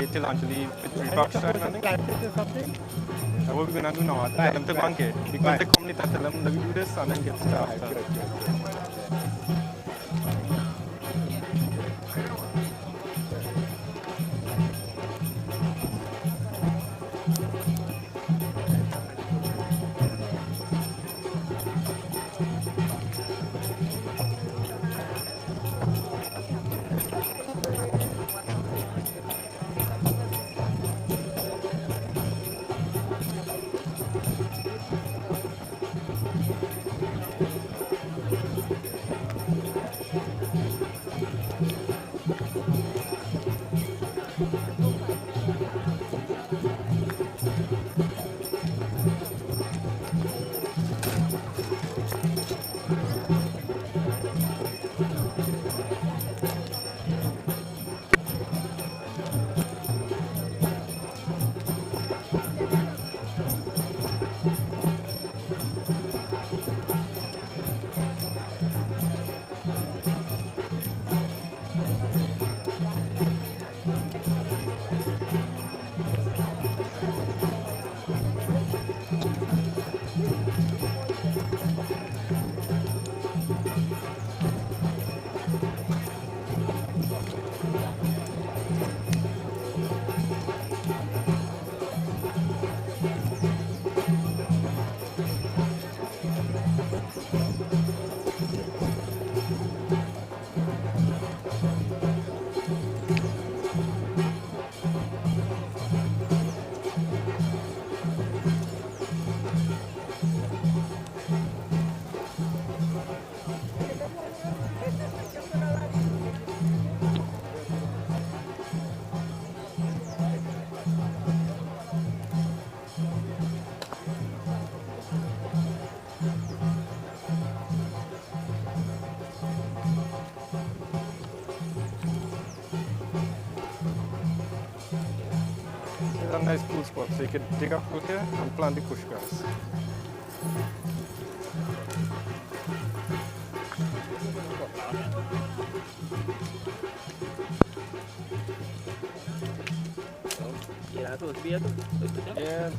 S3: wait till Angeli Petrivac time, I think. That's what we're going to do now. Tell them to go and get. Because they come later, tell them, let me do this and then get started. It's a nice cool spot, so you can dig up out here and plant the kush grass. Yeah,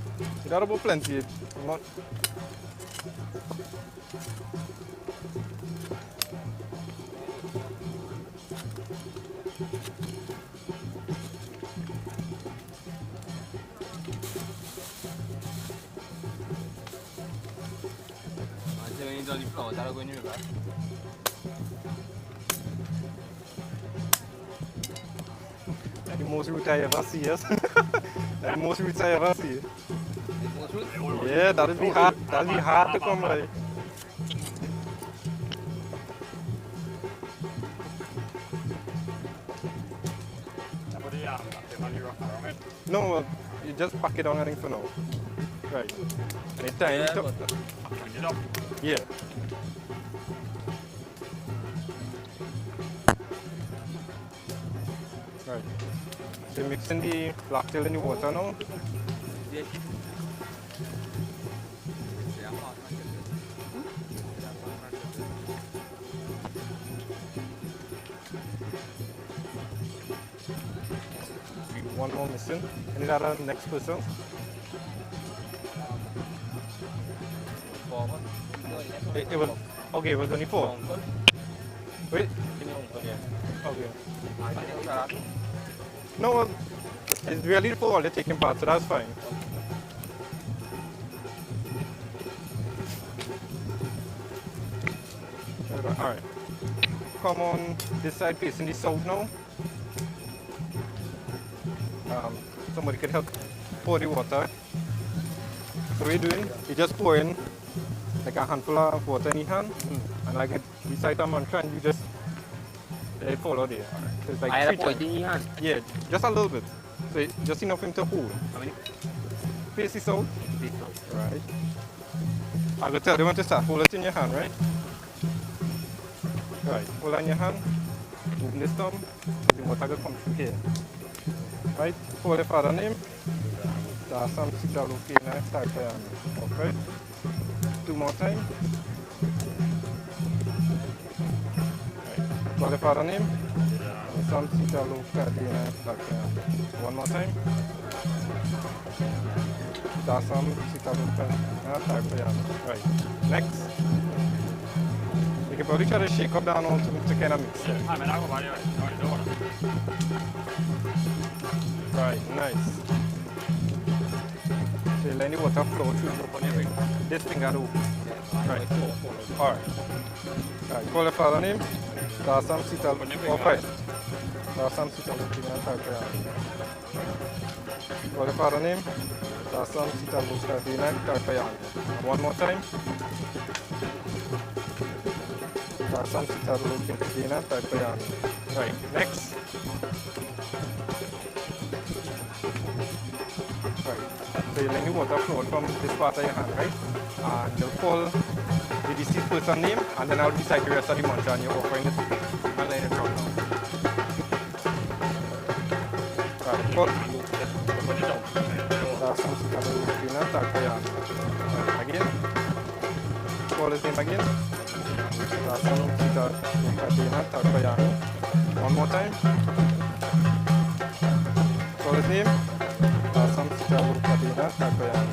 S3: there are plenty. The most route I ever see, yes. The most routes I ever see. Yeah, that'll be hard. That'll be hard to come by. No, you just pack it on, I think, for now. Right. Anytime. Yeah. Right. So mixing the black tail in the water now. One more missing. Any other next person? It was okay. It was only 4. Wait. Okay. No, it's really 4. They're taking part, so that's fine. All right. Come on this side, facing the south now. Somebody could help pour the water. So what you're doing, you're just pouring like a handful of water in your hand, and like the side of mantra, and you just let it follow there. So it's like
S16: I pour it in your hand?
S3: Yeah, just a little bit. So just enough for him to hold.
S16: How many?
S3: Face this out. Right. I'm going to tell you when to start. Hold it in your hand, right? Right. Hold on your hand. Move this thumb. The water will come through here. Right? Call the father name. That's some Sitalukina start there. Okay. 2 more times. Right. Call the father name. Dasam Sita Loka Dina Dakayana. One more time. Dasam Sita Loka Dakayana. Right. Next. You can probably try to shake up down to kind of mix it. Right, nice. So you let the water flow through this finger too. Right. Alright. Right. Call the father name. Dasam Sita Loka. Dasam Sita Loka Dakayana. Call the father name. Dasam Sita Loka Dakayana. One more time. Dasam Sita Loka Dakayana. Right. Next. So you let the water flow from this part of your hand, right? And you'll call the deceased person's name, and then I'll recite the rest of the mantra, and you're offering it and let it drop down. Right, call. Dasam Sita Loka Dakayana. Again. Call his name again. Dasam Sita Loka Dakayana. One more time. Call his name. Dasam Sita Loka Dakayana.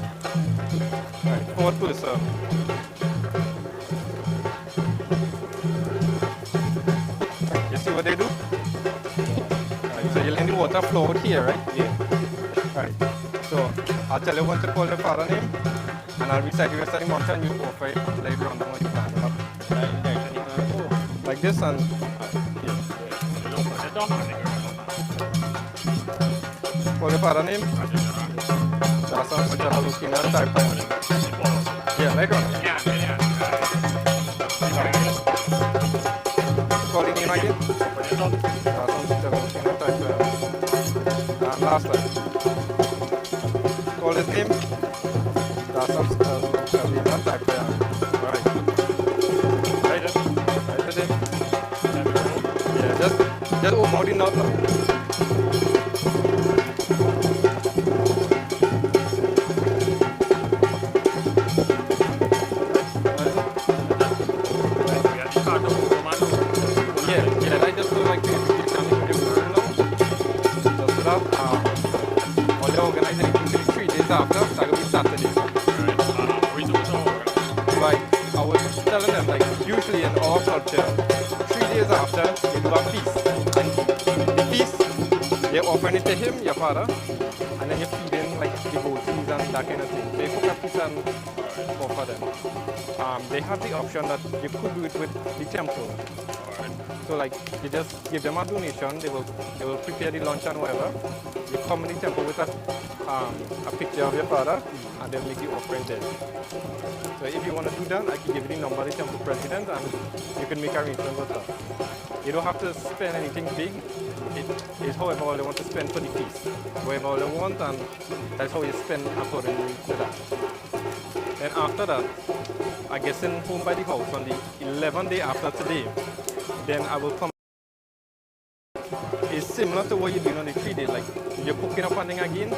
S3: Right, fourth person. You see what they do? Right, so you let the water flow out here, right? Yeah. Right. So I'll tell you when to call the father name, and I'll recite the rest of the mantra, and you offer it, let it run down when you plan it up. Like this, and call the father name. Dasam Sita Loka Dakayana. Yeah, let it run. Call the name again. Dasam Sita Loka Dakayana. And last time. Call his name. Dasam Sita Loka Dakayana. Alright. Right it. Right it in. Yeah, just open out the knot now. After, that will be Saturday. Like, I was telling them, like, usually in our culture, 3 days after, you do a feast. And the feast, you're offering it to him, your father, and then you're feeding, like, the goaties and that kind of thing. They cook a feast and offer them. They have the option that you could do it with the temple. So, like, you just give them a donation, they will prepare the lunch and whatever. You come in the temple with a picture of your father, and they'll make the offering there. So if you want to do that, I can give you the number of the temple president, and you can make arrangements with her. You don't have to spend anything big. It's however all they want to spend for the feast. Whatever all they want, and that's how you spend accordingly to that. Then after that, I guess in home by the house on the 11th day after today, then I will come. It's similar to what you do on the 3 days. Like, you're cooking up something again,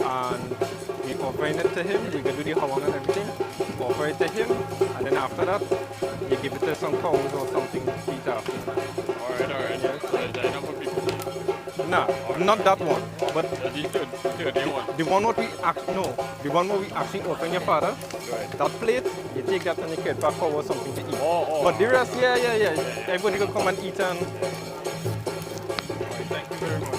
S3: and you offering it to him. You can do the hawang and everything, offer it to him, and then after that, you give it to some cows or something to eat after.
S15: Alright.
S3: Yes.
S15: So is that enough for people?
S3: No, not that one. But
S15: the third one.
S3: The one what we the one where we actually offering your father.
S15: Right.
S3: That plate, you take that and you get back or something to eat. But the rest, yeah. Everybody can come and eat and.
S15: Thank you very much.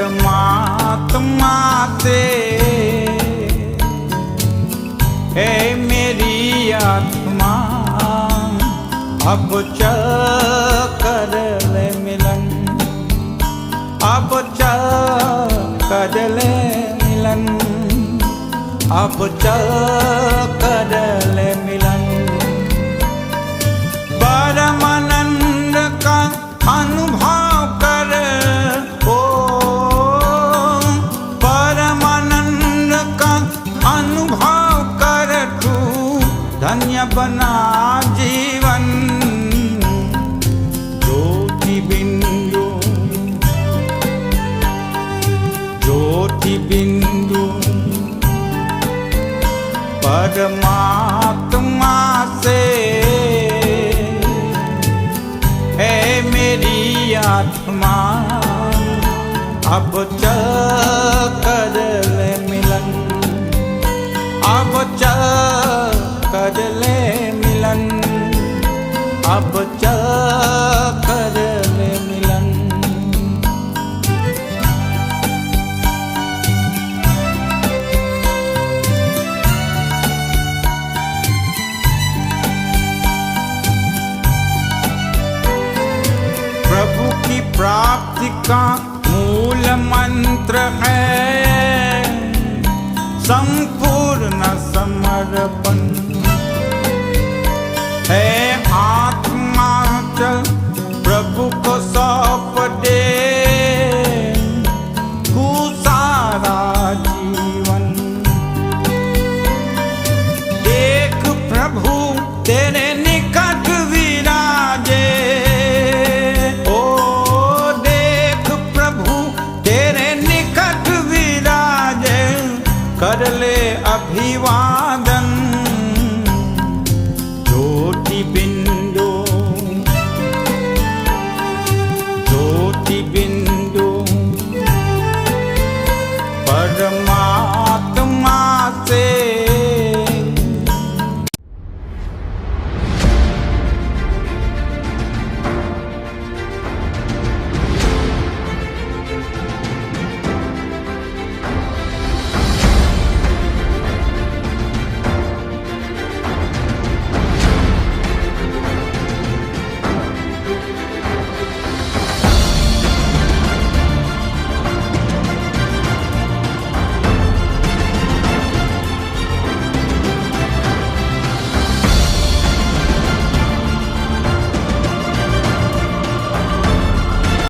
S13: परमात्मा से हे मेरी आत्मा अब चल कर ले मिलन, अब चल कर ले मिलन, अब चल कर ले मिलन। परमानंद का अनुभव कर, ओ परमानंद का अनुभव कर, तू धन्य बना जीवन। ज्योति बिंदु, ज्योति बिंदु परमात्मा से है मेरी आत्मा अब चल कर ले मिलन, अब चल कर ले मिलन, अब चल कर ले मिलन। प्रभु की प्राप्ति का मूल मंत्र है संपूर्ण समर्पण। है आत्मा चल प्रभु को सौंप दे तू सारा जीवन। देख प्रभु तेरे निकट विराजे, ओ देख प्रभु तेरे निकट विराजे, कर ले अभिवादन।